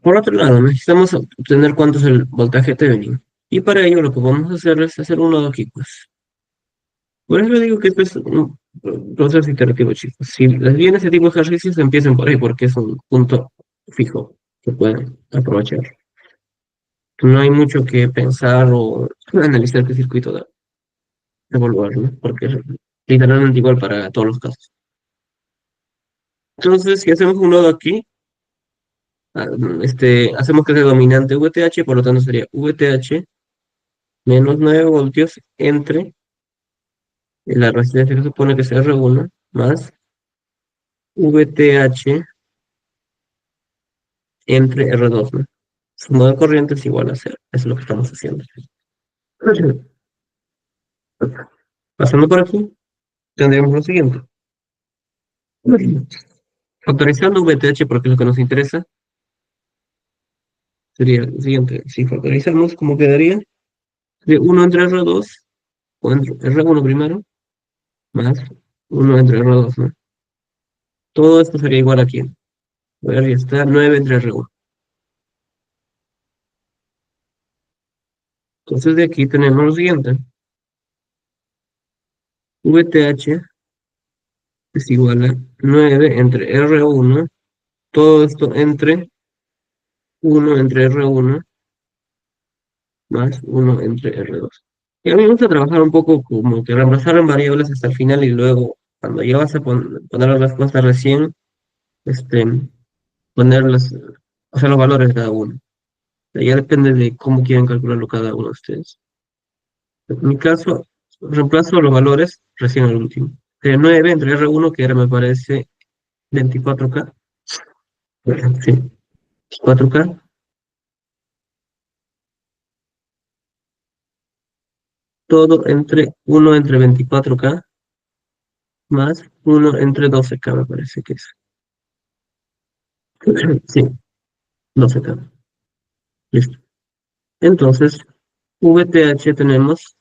Por otro lado, necesitamos obtener cuánto es el voltaje Thevenin. Y para ello lo que vamos a hacer es hacer un nodo aquí, pues. Por eso digo que esto es un proceso iterativo, chicos. Si les viene ese tipo de ejercicios, empiecen por ahí, porque es un punto fijo que pueden aprovechar. No hay mucho que pensar o analizar qué circuito de evaluar, ¿no? Porque es literalmente igual para todos los casos. Entonces, si hacemos un nodo aquí, ah, hacemos que sea dominante VTH, por lo tanto sería VTH menos 9 voltios entre la resistencia que supone que es R1 más VTH entre R2, ¿no? Suma de corriente es igual a cero. Eso es lo que estamos haciendo. Pasando por aquí, tendríamos lo siguiente. Factorizando VTH, porque es lo que nos interesa, sería lo siguiente. Si factorizamos, ¿cómo quedaría? Sería 1 entre R2, o entre R1 primero, más 1 entre R2, ¿no? Todo esto sería igual a quién. A ver, ya está 9 entre R1. Entonces de aquí tenemos lo siguiente. VTH es igual a 9 entre R1, todo esto entre 1 entre R1 más 1 entre R2. Y a mí me gusta trabajar un poco como que reemplazar en variables hasta el final y luego, cuando ya vas a poner la respuesta recién, este, poner o sea, los valores de cada uno. Ya depende de cómo quieren calcularlo cada uno de ustedes. En mi caso, reemplazo los valores recién al último. 9 entre R1, que ahora me parece 24K. Sí, 4K. Todo entre 1 entre 24K más 1 entre 12K, me parece que es. Sí, 12K. Listo. Entonces, VTH tenemos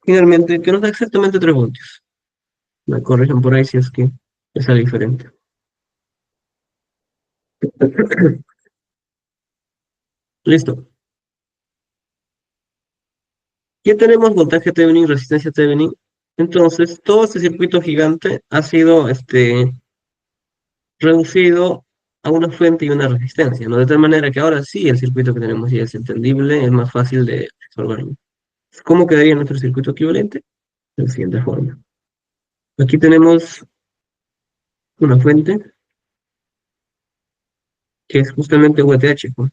finalmente que nos da exactamente 3 voltios. Me corrigen por ahí si es que es diferente. Listo. Ya tenemos voltaje Thevenin, resistencia Thevenin. Entonces, todo este circuito gigante ha sido reducido a una fuente y una resistencia, ¿no? De tal manera que ahora sí el circuito que tenemos ya es entendible, es más fácil de resolverlo. ¿Cómo quedaría nuestro circuito equivalente? De la siguiente forma. Aquí tenemos una fuente que es justamente VTH, ¿no?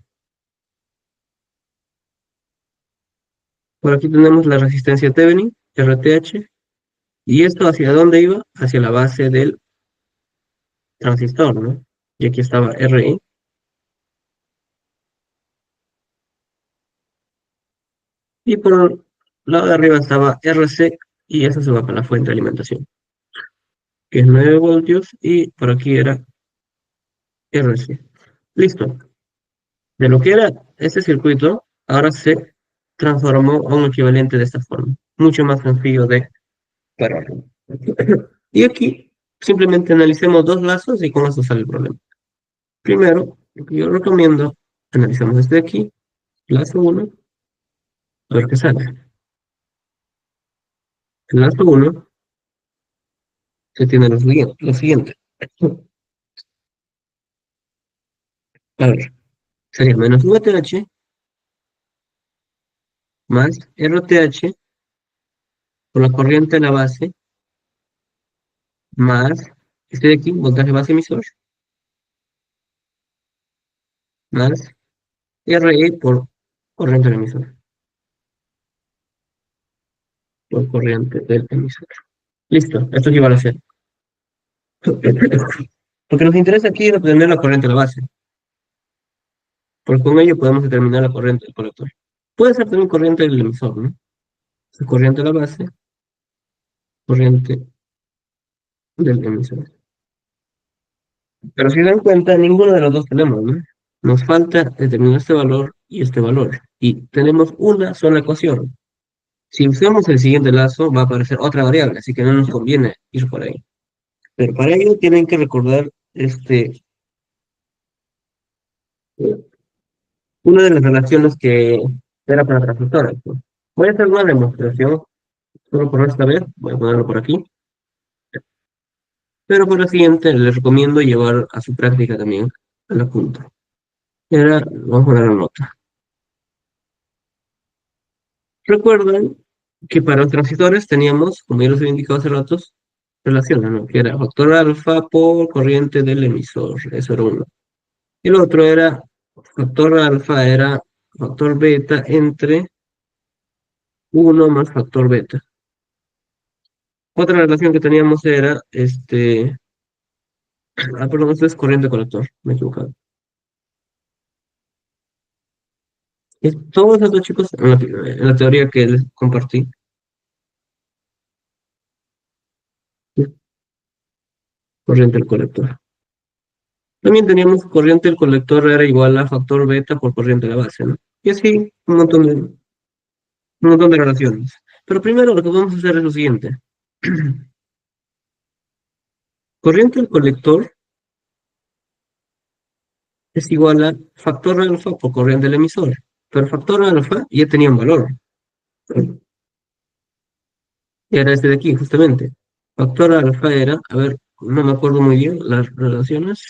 Por aquí tenemos la resistencia Thevenin, RTH, y esto hacia dónde iba? Hacia la base del transistor, ¿no? Y aquí estaba RE, y por el lado de arriba estaba RC, y eso se va para la fuente de alimentación, que es 9 voltios, y por aquí era RC. Listo. De lo que era este circuito, ahora se transformó a un equivalente de esta forma, mucho más sencillo de parar. Y aquí simplemente analicemos dos lazos y con eso sale el problema. Primero, lo que yo recomiendo, analizamos este de aquí, lazo 1, a ver qué sale. El lazo 1 se tiene lo siguiente. A ver, sería menos VTH más RTH por la corriente de la base más este de aquí, voltaje base emisor, más RE por corriente del emisor, por corriente del emisor. Listo, esto es igual a cero. Lo que nos interesa aquí es obtener la corriente de la base, porque con ello podemos determinar la corriente del colector. Puede ser también corriente del emisor, ¿no? Corriente de la base, corriente del emisor. Pero si se dan cuenta, ninguno de los dos tenemos, ¿no? Nos falta determinar este valor y este valor. Y tenemos una sola ecuación. Si usamos el siguiente lazo, va a aparecer otra variable, así que no nos conviene ir por ahí. Pero para ello tienen que recordar una de las relaciones que era para transistores, ¿no? Voy a hacer una demostración, solo por esta vez, voy a ponerlo por aquí. Pero por la siguiente les recomiendo llevar a su práctica también a la punta. Vamos a poner la nota. Recuerdan que para los transistores teníamos, como ya les he indicado hace ratos, relaciones, ¿no? Que era factor alfa por corriente del emisor, eso era uno. El otro era, factor alfa era factor beta entre uno más factor beta. Otra relación que teníamos era, perdón, esto es corriente colector, me he equivocado. Todos estos chicos, en la teoría que les compartí, es corriente del colector. También teníamos corriente del colector era igual a factor beta por corriente de la base, ¿no? Y así un montón de relaciones. Pero primero lo que vamos a hacer es lo siguiente. Corriente del colector es igual a factor alfa por corriente del emisor. Pero factor alfa ya tenía un valor. Era este de aquí, justamente. Factor alfa era, a ver, no me acuerdo muy bien las relaciones.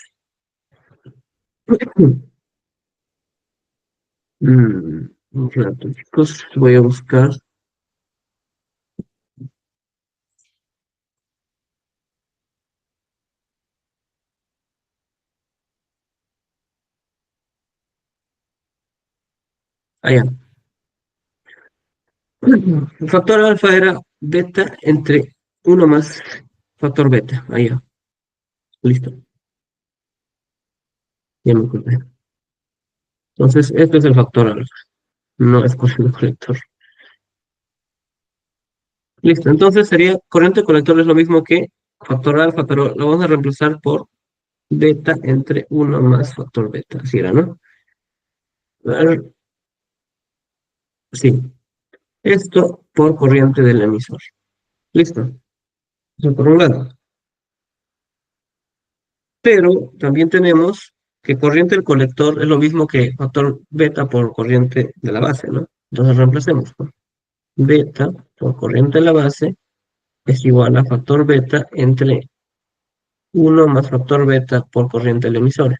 Un rato, chicos, voy a buscar. Allá. El factor alfa era beta entre uno más factor beta. Allá. Listo. Ya me acordé. Entonces, este es el factor alfa. No es corriente colector. Listo. Entonces sería corriente colector es lo mismo que factor alfa, pero lo vamos a reemplazar por beta entre uno más factor beta. Así era, ¿no? A ver, sí. Esto por corriente del emisor. Listo. Eso por un lado. Pero también tenemos que corriente del colector es lo mismo que factor beta por corriente de la base, ¿no? Entonces reemplacemos, ¿no? Beta por corriente de la base es igual a factor beta entre uno más factor beta por corriente del emisor.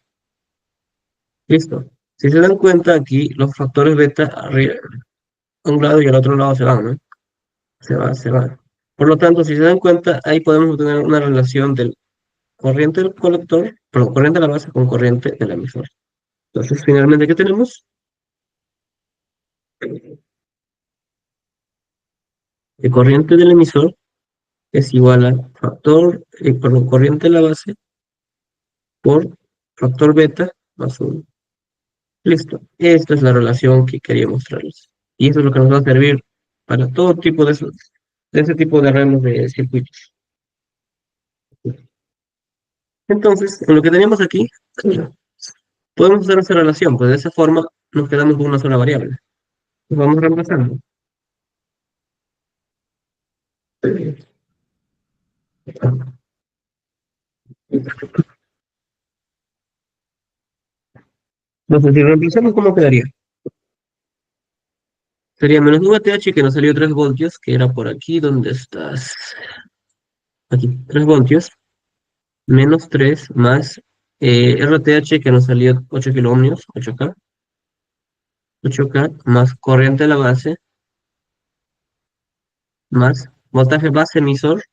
Listo. Si se dan cuenta aquí, los factores beta a un lado y al otro lado se van, ¿no? Se van. Por lo tanto, si se dan cuenta, ahí podemos obtener una relación del corriente del colector, perdón, corriente de la base con corriente del emisor. Entonces, finalmente, ¿qué tenemos? Que corriente del emisor es igual a perdón, corriente de la base por factor beta más 1. Listo. Esta es la relación que quería mostrarles. Y eso es lo que nos va a servir para todo tipo de ese tipo de arreglos de circuitos. Entonces, en lo que teníamos aquí, podemos hacer esa relación, pues de esa forma nos quedamos con una sola variable. Nos vamos reemplazando. Entonces, si reemplazamos, ¿cómo quedaría? Sería menos VTH que nos salió 3 voltios, que era por aquí donde estás. Aquí, 3 voltios, menos 3 más RTH que nos salió 8 kiloohmios, 8K más corriente de la base, más voltaje base emisor,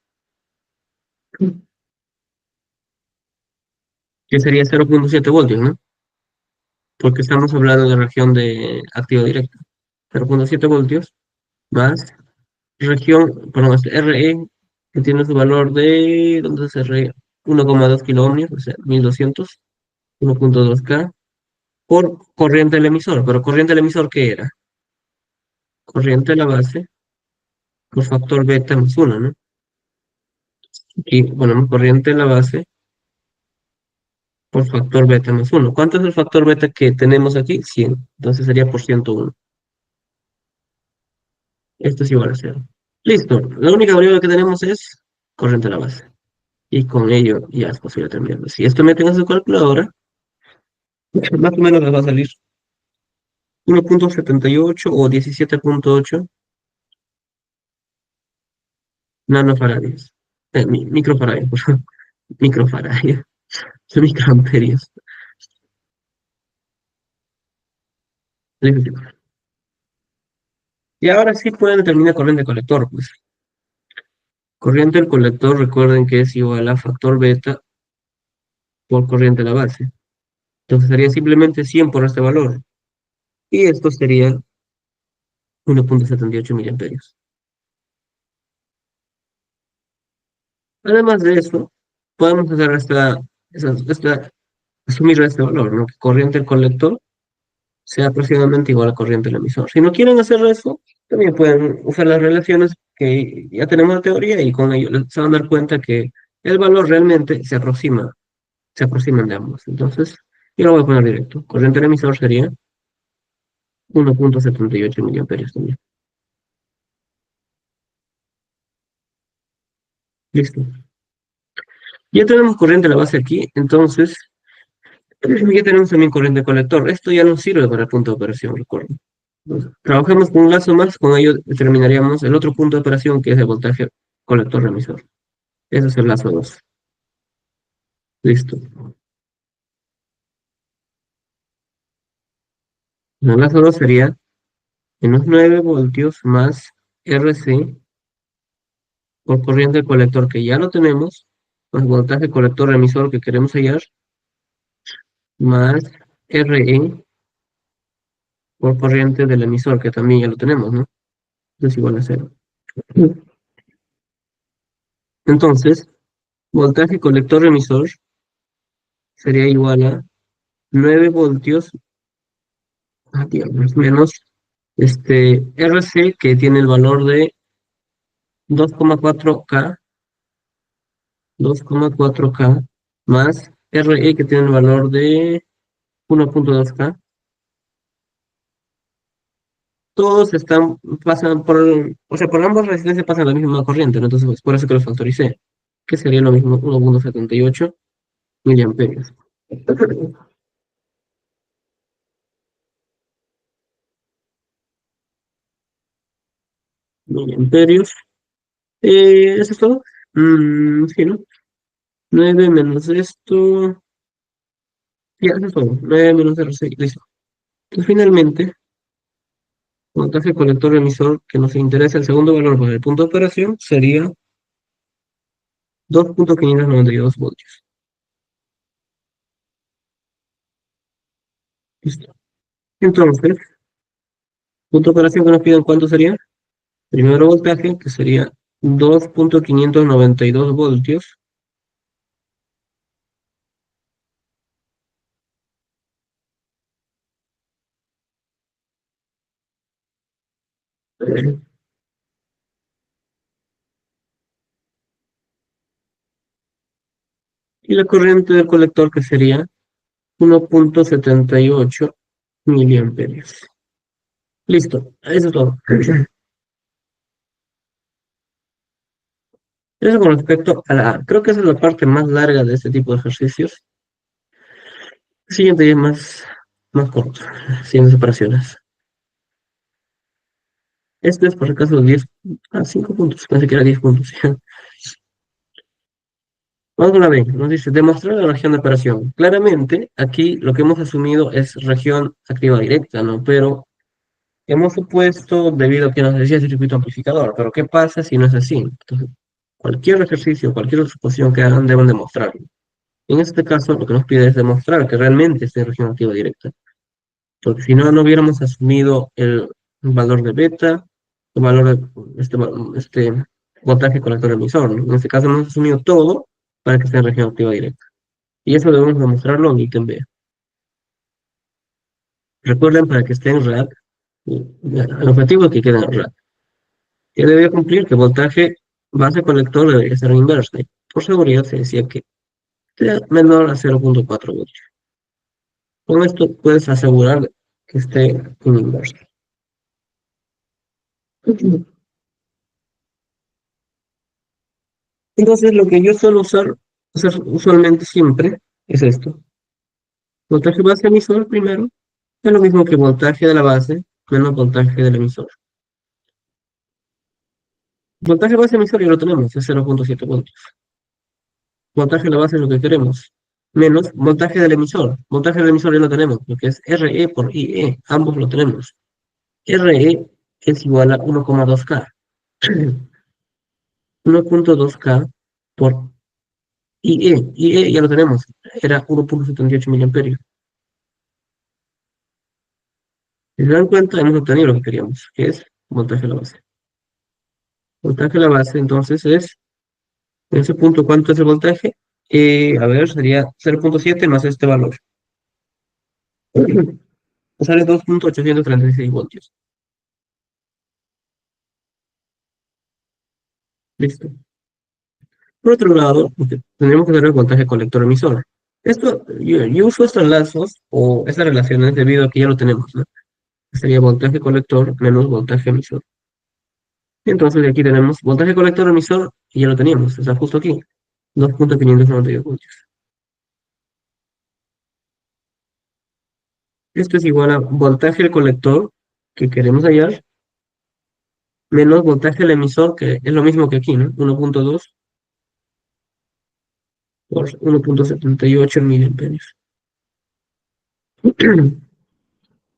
que sería 0,7 voltios, ¿no? Porque estamos hablando de región de activa directa. 0,7 voltios más región, perdón, es RE, que tiene su valor de, ¿dónde es RE? 1,2 kiloohmios, o sea, 1200, 1,2 K, por corriente del emisor. Pero corriente del emisor, ¿qué era? Corriente de la base por factor beta más 1, ¿no? Y ponemos corriente de la base por factor beta más 1. ¿Cuánto es el factor beta que tenemos aquí? 100. Entonces sería por 101. Esto es igual a 0. Listo. La única variable que tenemos es corriente de la base. Y con ello ya es posible terminar. Si esto meten en su calculadora, más o menos les va a salir 1,78 o 17,8 nanofaradios. Microfaradios, por favor. Microfaradios. Microamperios. Listo. Y ahora sí pueden determinar corriente colector, pues. Corriente del colector, recuerden que es igual a factor beta por corriente de la base. Entonces sería simplemente 100 por este valor. Y esto sería 1,78 miliamperios. Además de eso, podemos hacer asumir este valor, ¿no? Que corriente del colector sea aproximadamente igual a corriente del emisor. Si no quieren hacer eso, también pueden usar las relaciones que ya tenemos de teoría y con ello se van a dar cuenta que el valor realmente se aproximan de ambos. Entonces, yo lo voy a poner directo. Corriente del emisor sería 1,78 miliamperios también. Listo. Ya tenemos corriente a la base aquí, entonces ya tenemos también corriente colector. Esto ya nos sirve para el punto de operación, recuerden. Entonces, trabajemos con un lazo más, con ello determinaríamos el otro punto de operación que es el voltaje colector-emisor. Ese es el lazo 2. Listo. El lazo 2 sería menos 9 voltios más RC por corriente colector que ya lo tenemos, más voltaje colector-emisor que queremos hallar, más RE por corriente del emisor, que también ya lo tenemos, ¿no? Es igual a 0. Entonces, voltaje colector emisor sería igual a 9 voltios, digamos, menos RC, que tiene el valor de 2,4K, 2,4K, más RE, que tiene el valor de 1,2K. Todos pasan por, o sea, por ambas resistencias pasan la misma corriente, ¿no? Entonces, pues, por eso que los factoricé, que sería lo mismo, 1,78 miliamperios. Miliamperios. ¿Eso es todo? Sí, ¿no? 9 menos esto. Ya, eso es todo. 9 menos R6, listo. Entonces, finalmente, voltaje colector emisor que nos interesa el segundo valor para el punto de operación sería 2,592 voltios. Listo. Entonces, punto de operación que nos piden, ¿cuánto sería? Primero voltaje, que sería 2,592 voltios. Y la corriente del colector, que sería 1,78 miliamperios. Listo, eso es todo. Eso con respecto a creo que esa es la parte más larga de este tipo de ejercicios. El siguiente ya es más corto, siguientes operaciones. Este es por si acaso 10, 5 puntos, pensé que era 10 puntos. Vamos con la B, nos dice demostrar la región de operación. Claramente, aquí lo que hemos asumido es región activa directa, ¿no? Pero hemos supuesto, debido a que nos decía circuito amplificador, pero ¿qué pasa si no es así? Entonces, cualquier ejercicio, cualquier suposición que hagan, deben demostrarlo. En este caso, lo que nos pide es demostrar que realmente está en región activa directa, porque si no, no hubiéramos asumido el valor de beta, el valor de este voltaje colector emisor, ¿no? En este caso, hemos asumido todo para que esté en región activa directa. Y eso debemos demostrarlo en ítem B. Recuerden, para que esté en RAD, el objetivo es que quede en RAD. Que debe cumplir que voltaje base colector debería ser inverse. Por seguridad se decía que sea menor a 0.4 voltios. Con esto puedes asegurar que esté en inverso. Entonces, lo que yo suelo hacer usualmente siempre es esto. Voltaje base emisor primero es lo mismo que voltaje de la base menos voltaje del emisor. Voltaje base emisor ya lo tenemos, es 0.7 voltios. Voltaje de la base es lo que queremos. Menos voltaje del emisor. Voltaje del emisor ya lo tenemos, porque es RE por IE. Ambos lo tenemos. RE es igual a 1,2K. 1.2K por IE. IE ya lo tenemos. Era 1.78 miliamperios. Si se dan cuenta, hemos obtenido lo que queríamos, que es voltaje de la base. Voltaje de la base, entonces, es, en ese punto, ¿cuánto es el voltaje? A ver, sería 0.7 más este valor. Sale 2.836 voltios. Listo. Por otro lado, porque tendríamos que ver el voltaje colector emisor. Esto, yo uso estos lazos o estas relaciones debido a que ya lo tenemos, ¿no? Sería voltaje colector menos voltaje emisor. Y entonces aquí tenemos voltaje colector emisor y ya lo teníamos, está justo aquí, 2.592 voltios. Esto es igual a voltaje del colector que queremos hallar menos voltaje del emisor, que es lo mismo que aquí, ¿no? 1.2 por 1.78 miliamperios.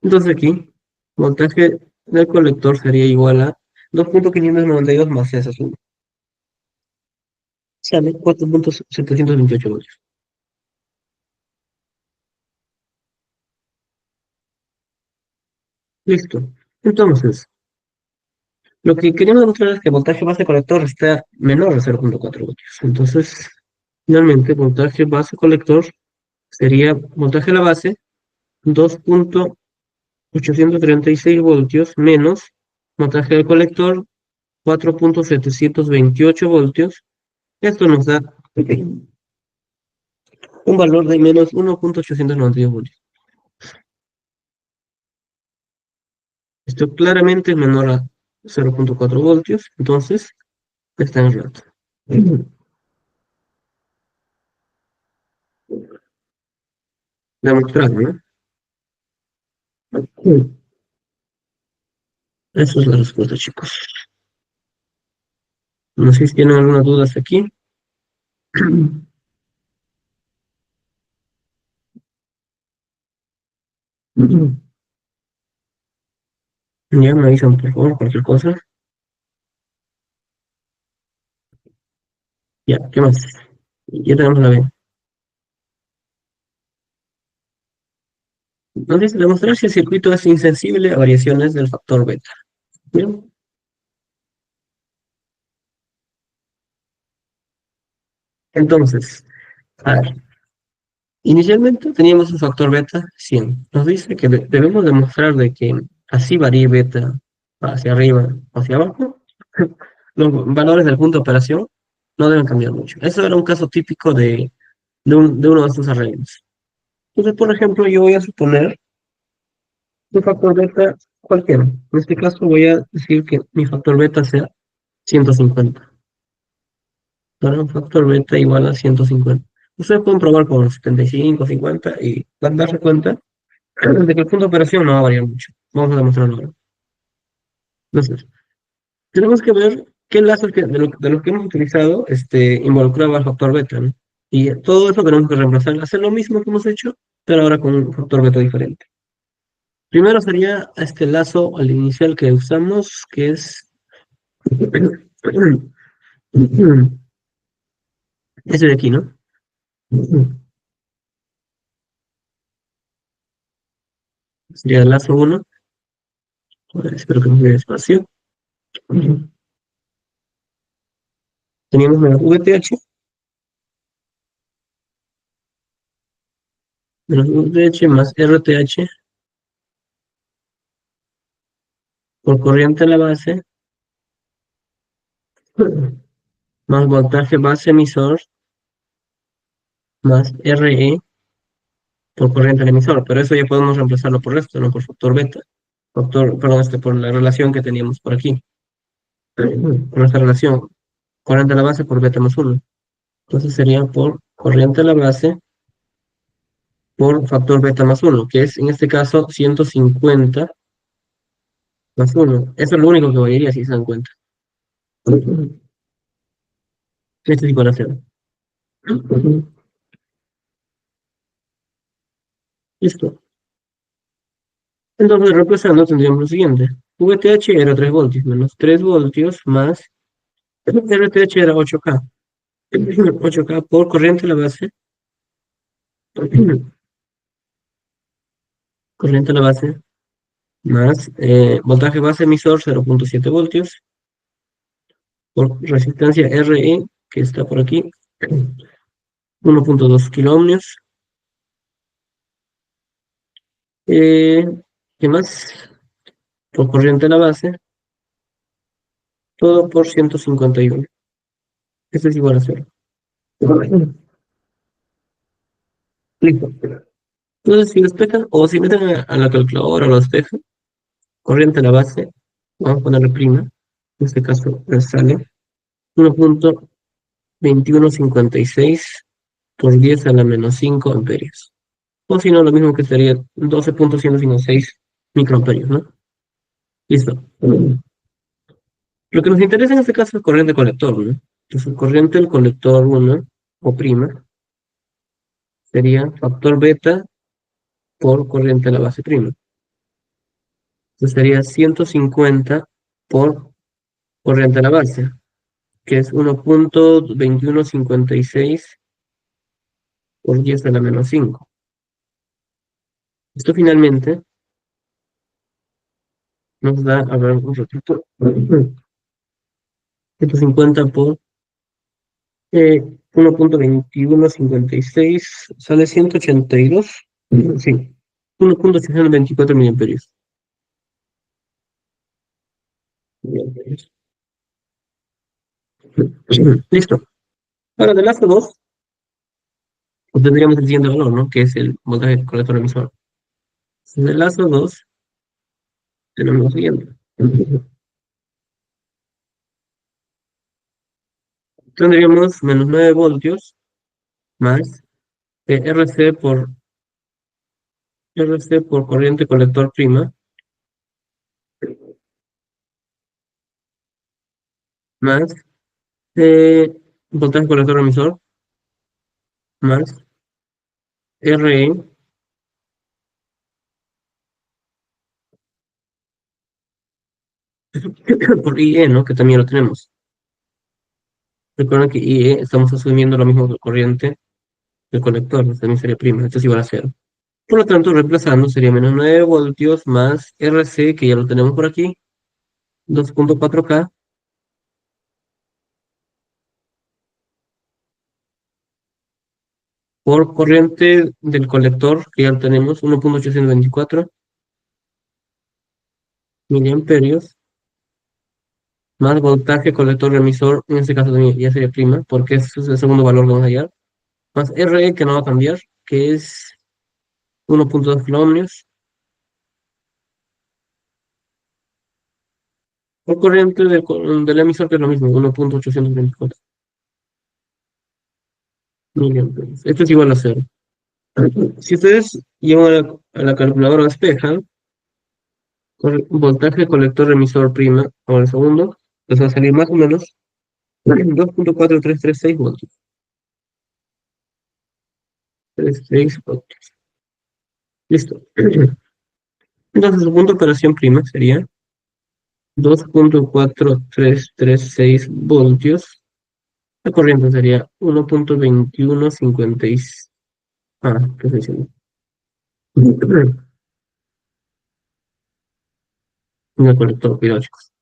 Entonces aquí, voltaje del colector sería igual a 2.592 más esa suma. Sale 4.728 voltios. Listo. Entonces, lo que queremos demostrar es que el voltaje base colector está menor a 0.4 voltios. Entonces, finalmente, voltaje base colector sería voltaje de la base 2.836 voltios menos voltaje del colector 4.728 voltios. Esto nos da un valor de menos 1.892 voltios. Esto claramente es menor a 0.4 voltios, entonces está en rato. Demostrado, ¿no? Esa es la respuesta, chicos. No sé si tienen alguna duda hasta aquí. Ya me avisan, por favor, cualquier cosa. Ya, ¿qué más? Ya tenemos la B. Entonces, demostrar si el circuito es insensible a variaciones del factor beta. Bien. Entonces, a ver, inicialmente teníamos un factor beta 100. Nos dice que debemos demostrar de que así varíe beta hacia arriba o hacia abajo. Los valores del punto de operación no deben cambiar mucho. Eso era un caso típico de uno de estos arreglos. Entonces, por ejemplo, yo voy a suponer un factor beta cualquiera. En este caso voy a decir que mi factor beta sea 150. Ahora un factor beta igual a 150. Ustedes pueden probar con 75, 50 y van a darse cuenta de que el punto de operación no va a variar mucho. Vamos a demostrarlo ahora. Entonces, tenemos que ver qué lazos de los que hemos utilizado involucraba al factor beta, ¿no? Y todo eso tenemos que reemplazar, hacer lo mismo que hemos hecho, pero ahora con un factor beta diferente. Primero sería este lazo al inicial que usamos, que es ese de aquí, ¿no? Sería el lazo 1. Espero que no quede espacio. Teníamos menos VTH, menos VTH más RTH por corriente a la base, más voltaje base emisor, más RE por corriente al emisor. Pero eso ya podemos reemplazarlo por esto, no por factor beta. Perdón, por la relación que teníamos por aquí. Por esta relación, corriente a la base por beta más 1. Entonces sería por corriente a la base por factor beta más 1, que es en este caso 150 más 1. Eso es lo único que variaría si se dan cuenta. Este es igual a 0. Listo. Entonces, reemplazando, tendríamos lo siguiente. VTH era 3 voltios menos 3 voltios más RTH era 8K. 8K por corriente a la base. Corriente a la base más voltaje base emisor 0.7 voltios por resistencia RE, que está por aquí, 1.2 kiloohmios. Eh, ¿Qué más? Por corriente a la base, todo por 151. Esto es igual a 0. Listo. Entonces, si despejan, o si meten a la calculadora o lo despejan, corriente a la base, vamos a ponerle prima, en este caso sale 1.2156 por 10 a la menos 5 amperios. O si no, lo mismo que sería 12.156 microamperios, ¿no? Listo. Lo que nos interesa en este caso es corriente colector, ¿no? Entonces, corriente del colector 1 o prima sería factor beta por corriente a la base prima. Entonces sería 150 por corriente a la base, que es 1.2156 por 10 a la menos 5. Esto finalmente nos da, a ver, un ratito, 150 por 1.2156 sale 182, sí, 1.624 miliamperios. Listo. Ahora del lazo 2 obtendríamos el siguiente valor, ¿no? Que es el voltaje colector emisor. Del lazo 2 tenemos lo siguiente. Tendríamos menos 9 voltios más RC por corriente colector prima más voltaje colector emisor más RE por IE, ¿no? Que también lo tenemos. Recuerden que IE estamos asumiendo lo mismo que corriente del colector, también sería prima, esto es igual a 0. Por lo tanto, reemplazando sería menos 9 voltios más RC, que ya lo tenemos por aquí, 2.4K, por corriente del colector, que ya lo tenemos, 1.824 miliamperios, más voltaje colector emisor, en este caso también ya sería prima, porque ese es el segundo valor que vamos a hallar, más RE, que no va a cambiar, que es 1.2 kiloohmios, por corriente del emisor, que es lo mismo, 1.824 miliamperios. Esto es igual a 0. Si ustedes llevan a la calculadora, despejan, voltaje colector emisor prima, ahora el segundo, les va a salir más o menos 2.4336 voltios. 36 voltios. Listo. Entonces, su punto de operación prima sería 2.4336 voltios La corriente sería 1.2156. Ah, ¿qué estoy diciendo? Un colector, cuidado, chicos.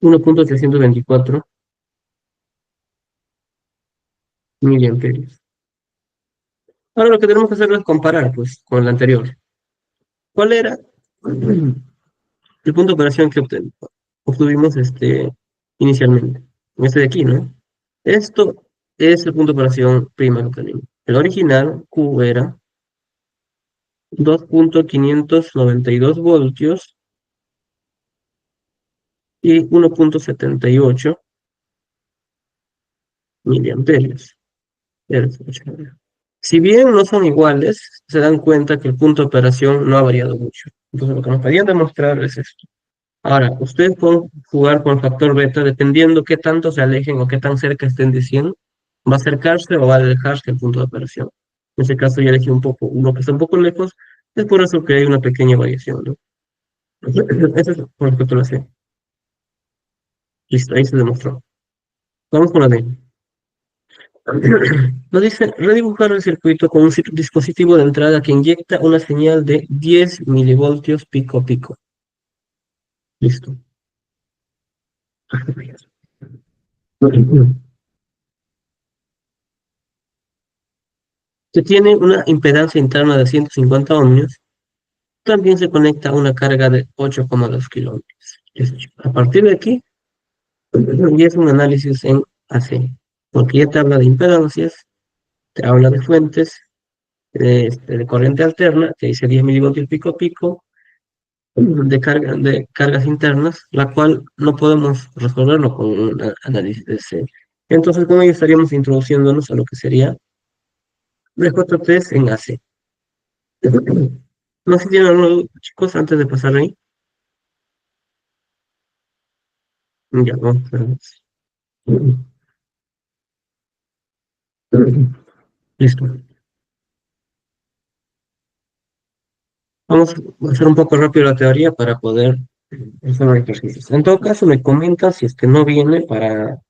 1.324 miliamperios. Ahora lo que tenemos que hacer es comparar, pues, con el anterior. ¿Cuál era el punto de operación que obtuvimos inicialmente? Este de aquí, ¿no? Esto es el punto de operación prima que obtenimos. El original, Q, era 2.592 voltios y 1.78 miliamperios. Si bien no son iguales, se dan cuenta que el punto de operación no ha variado mucho. Entonces, lo que nos querían demostrar es esto. Ahora, ustedes pueden jugar con el factor beta dependiendo qué tanto se alejen o qué tan cerca estén de 100. ¿Va a acercarse o va a alejarse el punto de operación? En ese caso, ya elegí un poco, uno que está un poco lejos, es por eso que hay una pequeña variación, ¿no? Eso es por respecto a la C. Listo, ahí se demostró. Vamos con la D. Nos dice redibujar el circuito con un dispositivo de entrada que inyecta una señal de 10 milivoltios pico a pico. Listo. Se tiene una impedancia interna de 150 ohmios. También se conecta a una carga de 8,2 kilómetros. A partir de aquí, ya es un análisis en AC, porque ya te habla de impedancias, te habla de fuentes, de corriente alterna, te dice 10 milivoltios pico a pico, de cargas internas, la cual no podemos resolverlo con un análisis de C. Entonces, con ello estaríamos introduciéndonos a lo que sería B4 en AC. No sé si tienen algo, chicos, antes de pasar ahí. Ya, vamos a ver. Listo. Vamos a hacer un poco rápido la teoría para poder hacer los ejercicios. En todo caso, me comenta si es que no viene para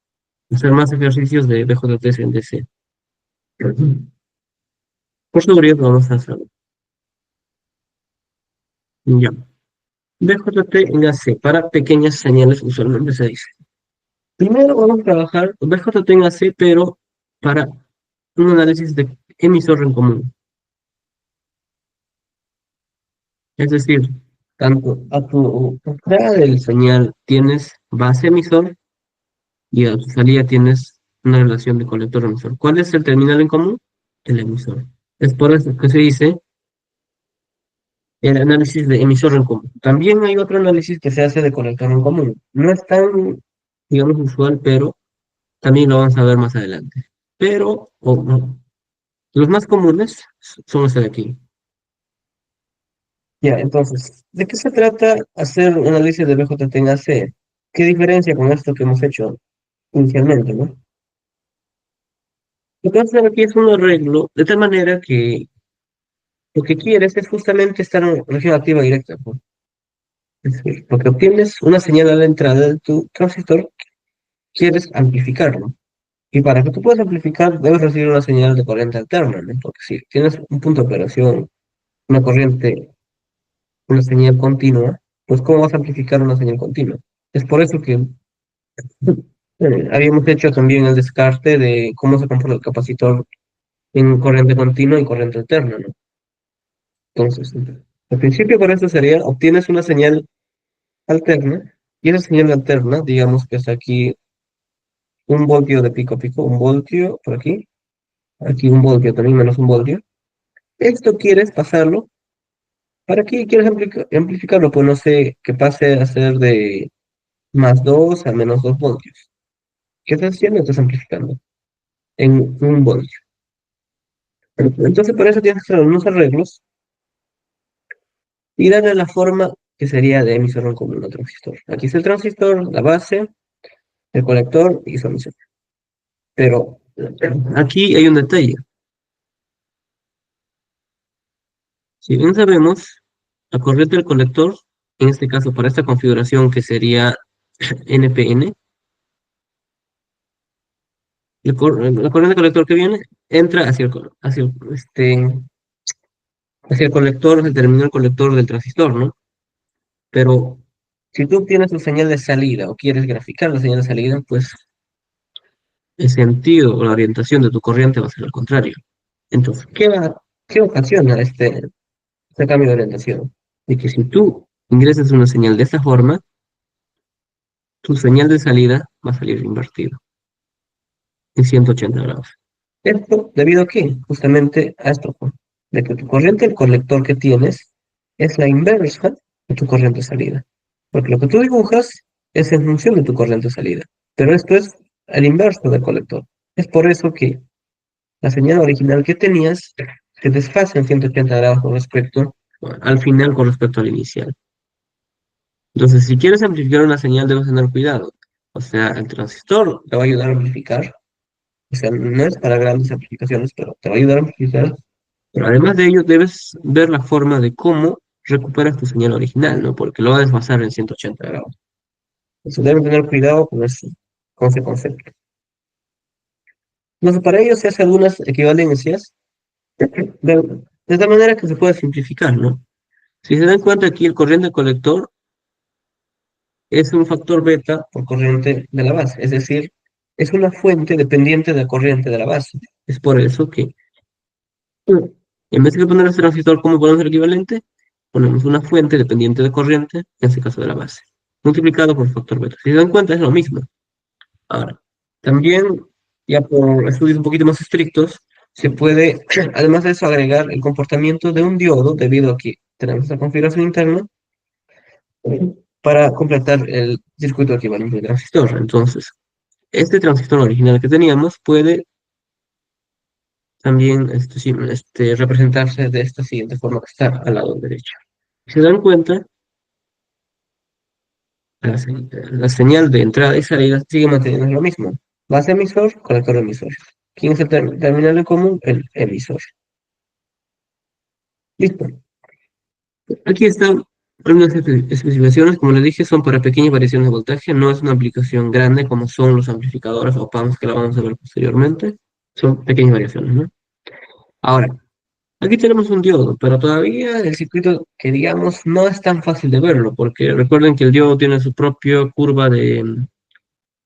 hacer más ejercicios de BJT en DC. Por seguridad, vamos a hacerlo. Ya. BJT enlace para pequeñas señales, usualmente se dice. Primero vamos a trabajar BJT enlace, pero para un análisis de emisor en común. Es decir, tanto a tu entrada del señal tienes base emisor y a tu salida tienes una relación de colector-emisor. ¿Cuál es el terminal en común? El emisor. Es por eso que se dice el análisis de emisor en común. También hay otro análisis que se hace de colector en común. No es tan, digamos, usual, pero también lo vamos a ver más adelante. Pero no, los más comunes son los de aquí. Ya, entonces, ¿de qué se trata hacer un análisis de BJT en AC? ¿Qué diferencia con esto que hemos hecho inicialmente, ¿no? Lo que vamos a hacer aquí es un arreglo de tal manera que lo que quieres es justamente estar en región activa directa, ¿no? Es decir, lo que obtienes una señal a la entrada de tu transistor, quieres amplificarlo. Y para que tú puedas amplificar, debes recibir una señal de corriente alterna, ¿no? Porque si tienes un punto de operación, una corriente, una señal continua, pues ¿cómo vas a amplificar una señal continua? Es por eso que habíamos hecho también el descarte de cómo se comporta el capacitor en corriente continua y corriente alterna, ¿no? Entonces, al principio por eso sería, obtienes una señal alterna, y esa señal alterna, digamos que es aquí un voltio de pico a pico, un voltio por aquí un voltio también menos un voltio. Esto quieres pasarlo. ¿Para qué quieres amplificarlo? Pues no sé, que pase a ser de más 2 a menos 2 voltios. ¿Qué estás haciendo? Estás amplificando en un voltio. Entonces, por eso tienes que hacer unos arreglos y darle la forma que sería de emisor en común al transistor. Aquí es el transistor, la base, el colector y su emisor. Pero aquí hay un detalle. Si bien sabemos, la corriente del colector, en este caso para esta configuración que sería NPN, la corriente colector que viene entra hacia el colector, hacia el terminal colector del transistor, ¿no? Pero si tú tienes tu señal de salida o quieres graficar la señal de salida, pues el sentido o la orientación de tu corriente va a ser al contrario. Entonces, ¿qué ocasiona este cambio de orientación? De que si tú ingresas una señal de esta forma, tu señal de salida va a salir invertido en 180 grados. Esto debido a qué? Justamente a esto, ¿no? De que tu corriente, el colector que tienes, es la inversa de tu corriente salida. Porque lo que tú dibujas es en función de tu corriente salida. Pero esto es el inverso del colector. Es por eso que la señal original que tenías se desfasa en 180 grados al final con respecto al inicial. Entonces, si quieres amplificar una señal, debes tener cuidado. O sea, el transistor te va a ayudar a amplificar. O sea, no es para grandes amplificaciones, pero te va a ayudar a amplificar. Pero además de ello, debes ver la forma de cómo recuperas tu señal original, ¿no? Porque lo va a desfasar en 180 grados. Entonces, deben tener cuidado con ese concepto. Entonces, para ello se hacen algunas equivalencias de tal manera que se puede simplificar, ¿no? Si se dan cuenta aquí, el corriente colector es un factor beta por corriente de la base, es decir, es una fuente dependiente de la corriente de la base. Es por eso que en vez de poner este transistor como podemos ser equivalente, ponemos una fuente dependiente de corriente, en este caso de la base, multiplicado por el factor beta. Si se dan cuenta, es lo mismo. Ahora, también, ya por estudios un poquito más estrictos, se puede, además de eso, agregar el comportamiento de un diodo, debido a que tenemos esta configuración interna, para completar el circuito equivalente del transistor. Entonces, este transistor original que teníamos puede también sí, representarse de esta siguiente forma que está al lado derecho. Si se dan cuenta, la señal de entrada y salida sigue manteniendo lo mismo. Base emisor, colector emisor. ¿Quién es el terminal en común? El emisor. Listo. Aquí están algunas especificaciones, como les dije, son para pequeñas variaciones de voltaje, no es una aplicación grande como son los amplificadores o PAMs que la vamos a ver posteriormente, son pequeñas variaciones, ¿no? Ahora, aquí tenemos un diodo, pero todavía el circuito que digamos no es tan fácil de verlo, porque recuerden que el diodo tiene su propia curva de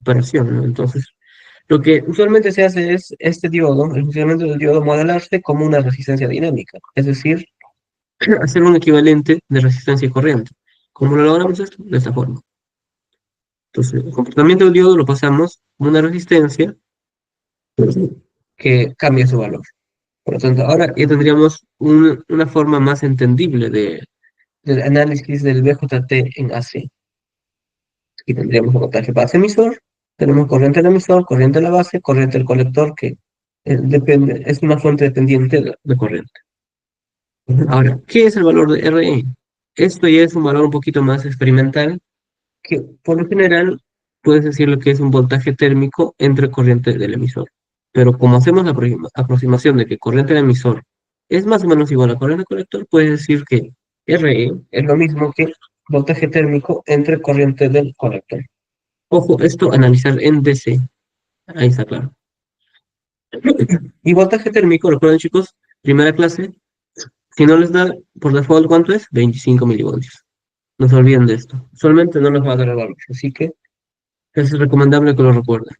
operación, ¿no? Entonces, lo que usualmente se hace es este diodo, el funcionamiento del diodo, modelarse como una resistencia dinámica, es decir, hacer un equivalente de resistencia y corriente. ¿Cómo lo logramos esto? De esta forma. Entonces, el comportamiento del diodo lo pasamos como una resistencia que cambia su valor. Por lo tanto, ahora ya tendríamos una forma más entendible del análisis del BJT en AC. Aquí tendríamos un voltaje base emisor, tenemos corriente del emisor, corriente de la base, corriente del colector, que depende, es una fuente dependiente de corriente. Ahora, ¿qué es el valor de RE? Esto ya es un valor un poquito más experimental, que por lo general puedes decirlo que es un voltaje térmico entre corriente del emisor. Pero como hacemos la aproximación de que corriente del emisor es más o menos igual a corriente del colector, puedes decir que RE es lo mismo que voltaje térmico entre corriente del colector. Ojo, esto analizar en DC. Ahí está claro. Y voltaje térmico, recuerden chicos, primera clase, si no les da por default, ¿cuánto es? 25 milivoltios. No se olviden de esto. Usualmente no les va a dar el valor, así que es recomendable que lo recuerden.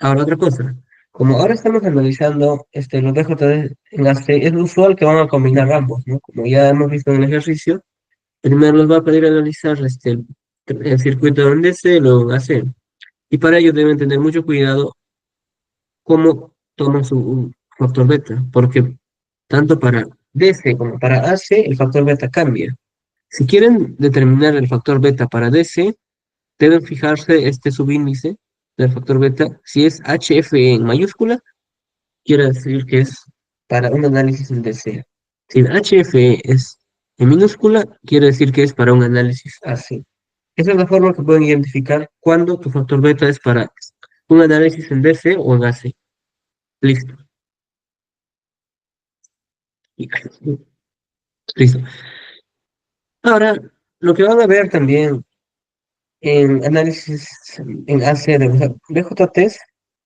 Ahora otra cosa, como ahora estamos analizando los BJT en AC, es usual que van a combinar ambos, ¿no? Como ya hemos visto en el ejercicio, primero les va a pedir analizar el circuito en DC, luego en AC. Y para ello deben tener mucho cuidado cómo toman su factor beta, porque tanto para DC como para AC el factor beta cambia. Si quieren determinar el factor beta para DC, deben fijarse este subíndice del factor beta. Si es HFE en mayúscula, quiere decir que es para un análisis en DC. Si el HFE es en minúscula, quiere decir que es para un análisis AC. Esa es la forma que pueden identificar cuando tu factor beta es para un análisis en DC o en AC. Listo. Listo. Ahora, lo que van a ver también en análisis en AC de BJTs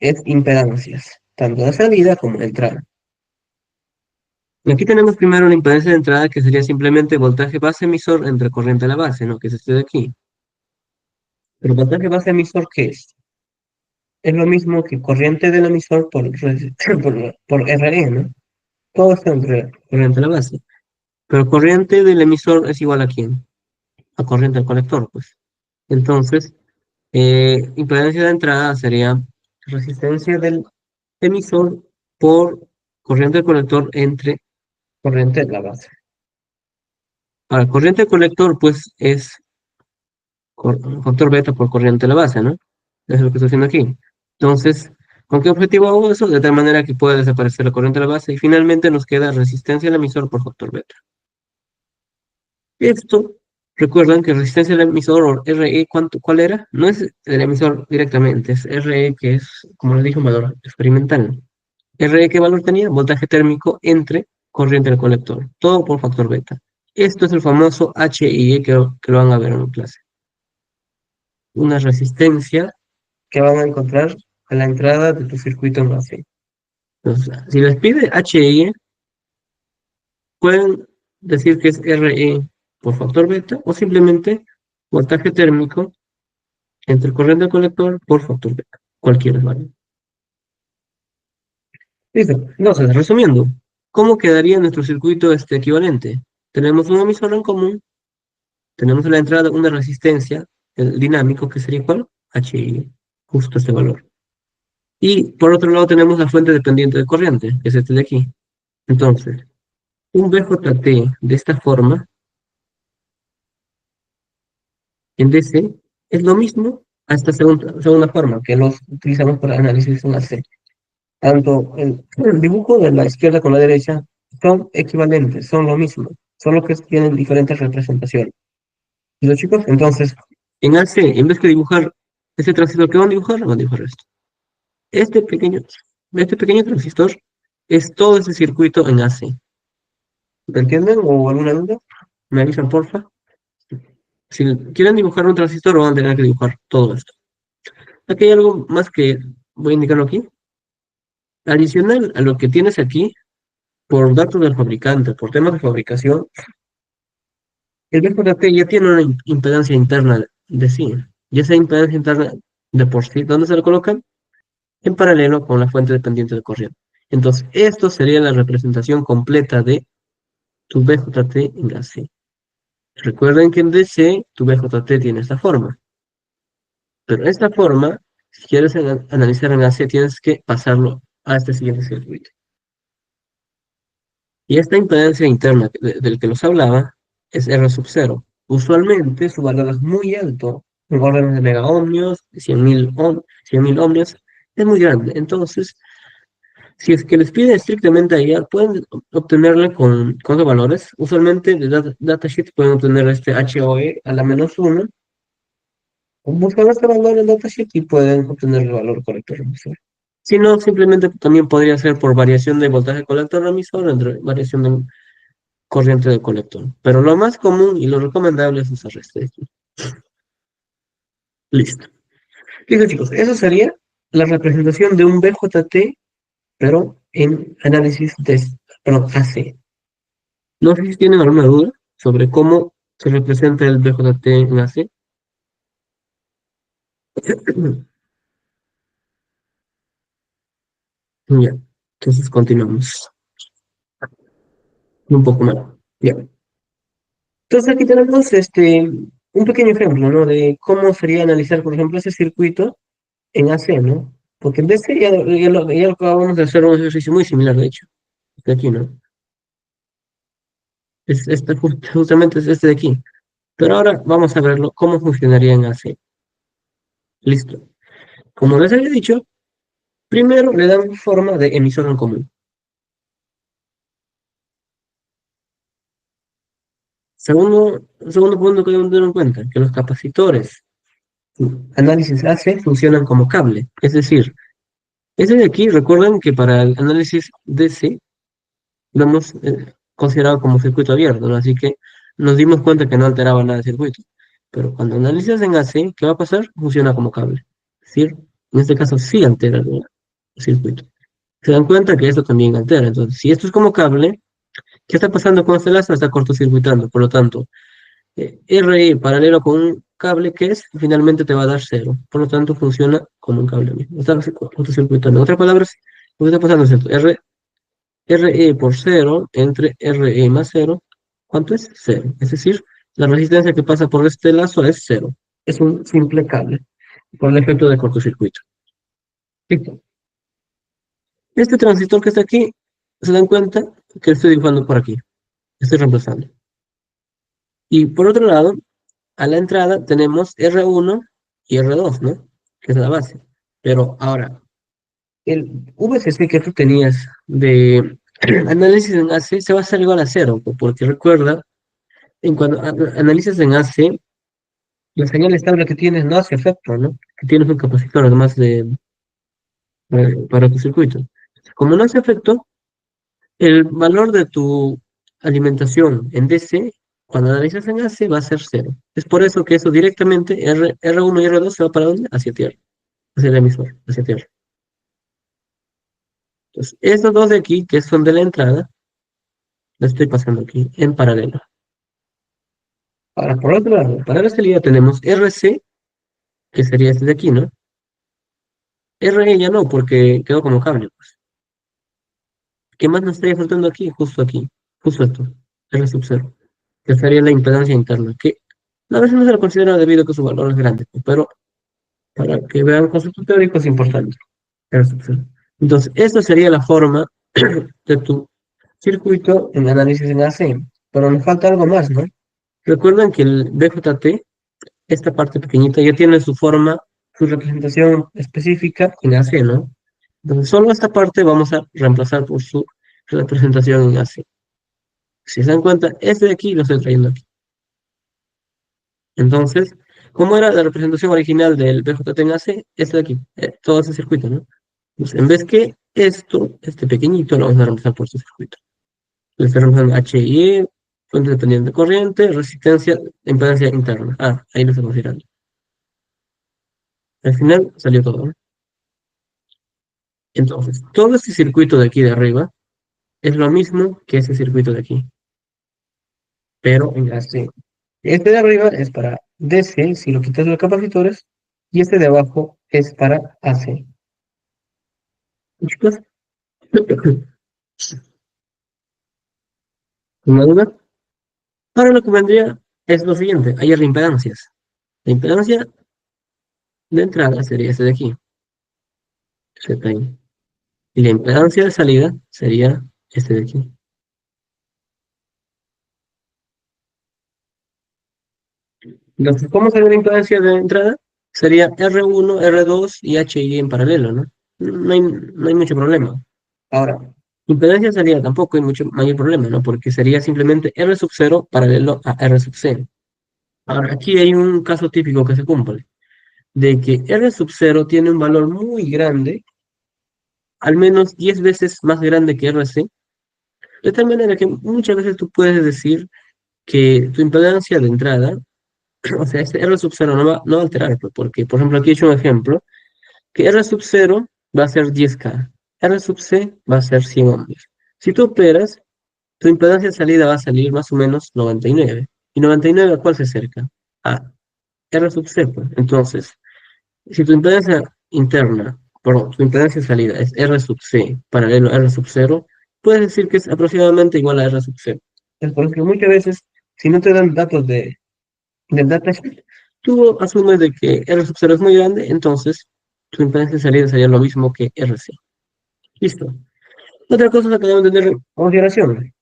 es impedancias, tanto de salida como de entrada. Y aquí tenemos primero una impedancia de entrada que sería simplemente voltaje base emisor entre corriente a la base, ¿no? Que es este de aquí. Pero voltaje base emisor, ¿qué es? Es lo mismo que corriente del emisor por RE, ¿no? Todo está entre corriente a la base. Pero corriente del emisor es igual a quién? A corriente del colector, pues. Entonces, impedancia de entrada sería resistencia del emisor por corriente del colector entre corriente de la base. Ahora, corriente del colector, pues, es factor beta por corriente de la base, ¿no? Eso es lo que estoy haciendo aquí. Entonces, ¿con qué objetivo hago eso? De tal manera que pueda desaparecer la corriente de la base y finalmente nos queda resistencia del emisor por factor beta. Esto, recuerdan que resistencia del emisor o RE, ¿cuál era? No es el emisor directamente, es RE que es, como les dije, un valor experimental. RE, ¿qué valor tenía? Voltaje térmico entre corriente del colector, todo por factor beta. Esto es el famoso HIE que lo van a ver en clase. Una resistencia que van a encontrar a la entrada de tu circuito en base. Entonces, si les pide HIE, pueden decir que es RE por factor beta o simplemente voltaje térmico entre corriente del colector por factor beta. Cualquiera es válido. Listo. Entonces, resumiendo, ¿cómo quedaría nuestro circuito este equivalente? Tenemos un emisor en común, tenemos en la entrada una resistencia, el dinámico, que sería ¿cuál? HI, justo este valor. Y por otro lado tenemos la fuente dependiente de corriente, que es este de aquí. Entonces, un BJT de esta forma, en DC, es lo mismo a esta segunda forma que los utilizamos para análisis en AC. Tanto el dibujo de la izquierda con la derecha son equivalentes, son lo mismo, solo que tienen diferentes representaciones. ¿Y los chicos? Entonces, en AC, en vez de dibujar este transistor que van a dibujar, van a dibujar esto. Este pequeño, este pequeño transistor es todo ese circuito en AC. ¿Me entienden? ¿O alguna duda? ¿Me avisan, porfa? Si quieren dibujar un transistor, van a tener que dibujar todo esto. Aquí hay algo más que voy a indicarlo aquí. Adicional a lo que tienes aquí, por datos del fabricante, por temas de fabricación, el BJT ya tiene una impedancia interna de sí. Y esa impedancia interna de por sí, ¿dónde se lo colocan? En paralelo con la fuente dependiente de corriente. Entonces, esto sería la representación completa de tu BJT en AC. Recuerden que en DC tu BJT tiene esta forma. Pero esta forma, si quieres analizar en AC, tienes que pasarlo a este siguiente circuito. Y esta impedancia interna del que los hablaba es R sub 0. Usualmente su valor es muy alto, en órdenes de megaohmios, 100.000 ohmios, es muy grande. Entonces, si es que les pide estrictamente allá, pueden obtenerle con qué valores. Usualmente de datasheet pueden obtener este HOE a la menos 1. Buscan este valor en datasheet y pueden obtener el valor colector emisor. Si no, simplemente también podría ser por variación de voltaje colector emisor entre variación de corriente del colector. Pero lo más común y lo recomendable es usar este. Listo. Listo, chicos. Eso sería la representación de un BJT, pero en análisis de, perdón, AC. No sé si tienen alguna duda sobre cómo se representa el BJT en AC. Ya, entonces continuamos. Un poco más. Ya. Entonces aquí tenemos un pequeño ejemplo, ¿no? De cómo sería analizar, por ejemplo, ese circuito en AC, ¿no? Porque en DC ya lo acabamos de hacer un ejercicio muy similar, de hecho, de aquí, ¿no? Justamente es este de aquí. Pero ahora vamos a verlo, cómo funcionaría en AC. Listo. Como les había dicho, primero le damos forma de emisor en común. Segundo punto que debemos tener en cuenta, que los capacitores análisis AC funcionan como cable. Es decir, ese de aquí, recuerden que para el análisis DC lo hemos considerado como circuito abierto, ¿no? Así que nos dimos cuenta que no alteraba nada el circuito. Pero cuando analizas en AC, ¿qué va a pasar? Funciona como cable. Es decir, en este caso sí altera, ¿no? circuito. Se dan cuenta que esto también altera. Entonces, si esto es como cable, ¿qué está pasando con este lazo? Está cortocircuitando. Por lo tanto, RE paralelo con un cable que es, finalmente te va a dar cero. Por lo tanto, funciona como un cable mismo. Está cortocircuitando. En otras palabras, lo que está pasando es esto. RE por cero entre RE más cero, ¿cuánto es? Cero. Es decir, la resistencia que pasa por este lazo es cero. Es un simple cable por el efecto de cortocircuito. Listo. Este transistor que está aquí, se dan cuenta que estoy dibujando por aquí. Estoy reemplazando. Y por otro lado, a la entrada tenemos R1 y R2, ¿no? Que es la base. Pero ahora, el VCC que tú tenías de análisis en AC se va a hacer igual a cero, porque recuerda, en cuando analizas en AC, la señal estable que tienes no hace efecto, ¿no? Que tienes un capacitor además para tu circuito. Como no hace efecto, el valor de tu alimentación en DC, cuando analizas en AC, va a ser cero. Es por eso que eso directamente, R1 y R2 se va para dónde? Hacia tierra, hacia el emisor, hacia tierra. Entonces, estos dos de aquí, que son de la entrada, los estoy pasando aquí en paralelo. Ahora, por otro lado, para la salida tenemos RC, que sería este de aquí, ¿no? RE ya no, porque quedó como cable, pues. ¿Qué más nos estaría faltando aquí? Justo esto, R sub cero, que sería la impedancia interna, que a veces no se lo considera debido a que su valor es grande, pues, pero para que vean conceptos teóricos importantes. R sub cero. Entonces, esta sería la forma de tu circuito en análisis en AC, pero nos falta algo más, ¿no? Recuerden que el BJT, esta parte pequeñita, ya tiene su forma, su representación específica en AC, ¿no? Entonces, solo esta parte vamos a reemplazar por su representación en AC. Si se dan cuenta, este de aquí lo estoy trayendo aquí. Entonces, ¿cómo era la representación original del BJT en AC? Este de aquí, todo ese circuito, ¿no? Entonces, en vez que esto, este pequeñito, lo vamos a reemplazar por este circuito. Le estoy reemplazando H y E, fuente dependiente de corriente, resistencia, impedancia interna. Ah, ahí lo estamos mirando. Al final salió todo, ¿no? Entonces, todo este circuito de aquí de arriba es lo mismo que ese circuito de aquí, pero en AC. Este de arriba es para DC, si lo quitas los capacitores, y este de abajo es para AC. Chicos, ¿una duda? Ahora lo que vendría es lo siguiente, hay reimpedancias. La impedancia de entrada sería este de aquí, ZI. Y la impedancia de salida sería este de aquí. Entonces, ¿cómo sería la impedancia de entrada? Sería R1, R2 y HI en paralelo, ¿no? No hay mucho problema. Ahora, impedancia de salida tampoco hay mucho mayor problema, ¿no? Porque sería simplemente R sub 0 paralelo a R sub 0. Ahora, aquí hay un caso típico que se cumple, de que R sub 0 tiene un valor muy grande, al menos 10 veces más grande que RC, de tal manera que muchas veces tú puedes decir que tu impedancia de entrada, o sea, este R sub 0 no va a alterar, pues, porque, por ejemplo, aquí he hecho un ejemplo, que R sub 0 va a ser 10K, R sub C va a ser 100 ohms. Si tú operas, tu impedancia de salida va a salir más o menos 99. ¿Y 99 a cuál se acerca? A R sub C, pues. Entonces, si tu impedancia interna, perdón, tu impedancia de salida es R sub C paralelo a R sub 0, puedes decir que es aproximadamente igual a R sub C. Es por eso que muchas veces, si no te dan datos del datasheet, tú asumes de que R sub 0 es muy grande, entonces tu impedancia de salida sería lo mismo que RC. Listo. Otra cosa que debemos tener en consideración,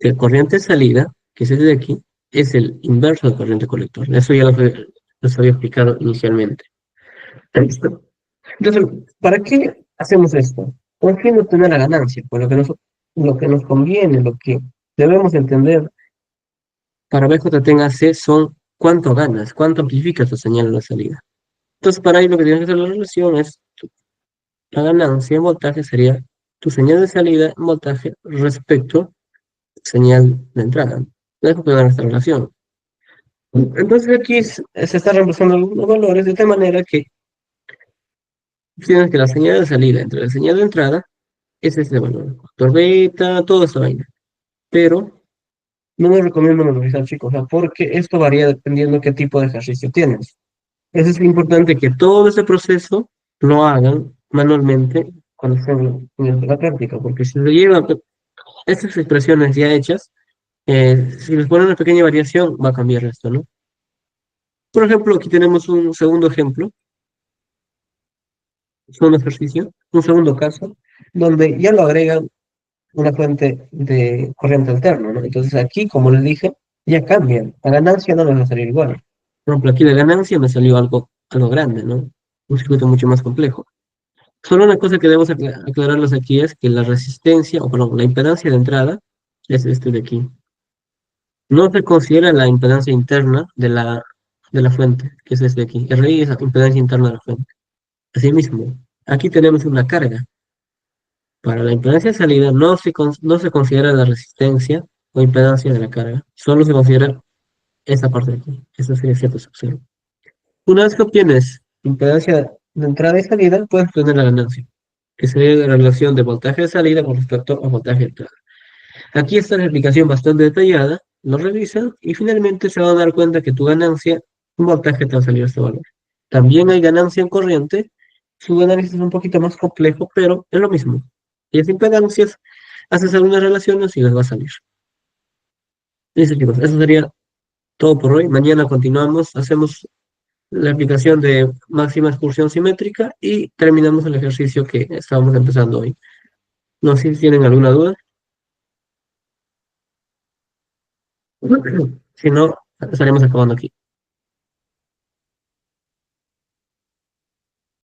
que corriente de salida, que es ese de aquí, es el inverso de corriente colector. Eso ya lo había explicado inicialmente. Listo. Entonces, ¿para qué hacemos esto? ¿Por qué no obtener la ganancia? Por lo que nos conviene, lo que debemos entender para BJT en AC son cuánto ganas, cuánto amplifica tu señal en la salida. Entonces, para ello lo que tienes que hacer la relación es la ganancia en voltaje sería tu señal de salida en voltaje respecto a señal de entrada. Dejo que dar esta relación. Entonces aquí se está reemplazando algunos valores de tal manera que Tienes que la señal de salida entre la señal de entrada es este valor. Factor beta, toda esta vaina. Pero no les recomiendo memorizar, chicos, o sea, porque esto varía dependiendo qué tipo de ejercicio tienes. Es importante que todo ese proceso lo hagan manualmente cuando estén en la práctica, porque si se llevan estas expresiones ya hechas, si les ponen una pequeña variación, va a cambiar esto, ¿no? Por ejemplo, aquí tenemos un segundo ejemplo, un ejercicio, un segundo caso, donde ya lo agregan una fuente de corriente alterna, ¿no? Entonces aquí, como les dije, ya cambian. La ganancia no les va a salir igual. Por ejemplo, aquí de ganancia me salió algo grande, ¿no? Un circuito mucho más complejo. Solo una cosa que debemos aclararles aquí es que la resistencia, o perdón, la impedancia de entrada es este de aquí. No se considera la impedancia interna de la fuente, que es este de aquí. RI es la impedancia interna de la fuente. Asimismo, aquí tenemos una carga. Para la impedancia de salida no se considera la resistencia o impedancia de la carga, solo se considera esta parte de aquí. Esta sería cierta excepción. Una vez que obtienes impedancia de entrada y salida, puedes obtener la ganancia, que sería la relación de voltaje de salida con respecto a voltaje de entrada. Aquí está la explicación bastante detallada, lo revisan y finalmente se van a dar cuenta que tu ganancia, un voltaje te va a salir este valor. También hay ganancia en corriente, su análisis es un poquito más complejo, pero es lo mismo. Y es impedancias, haces algunas relaciones y les va a salir. Listo, chicos, eso sería todo por hoy. Mañana continuamos, hacemos la aplicación de máxima excursión simétrica y terminamos el ejercicio que estábamos empezando hoy. No sé si tienen alguna duda. Si no, estaremos acabando aquí.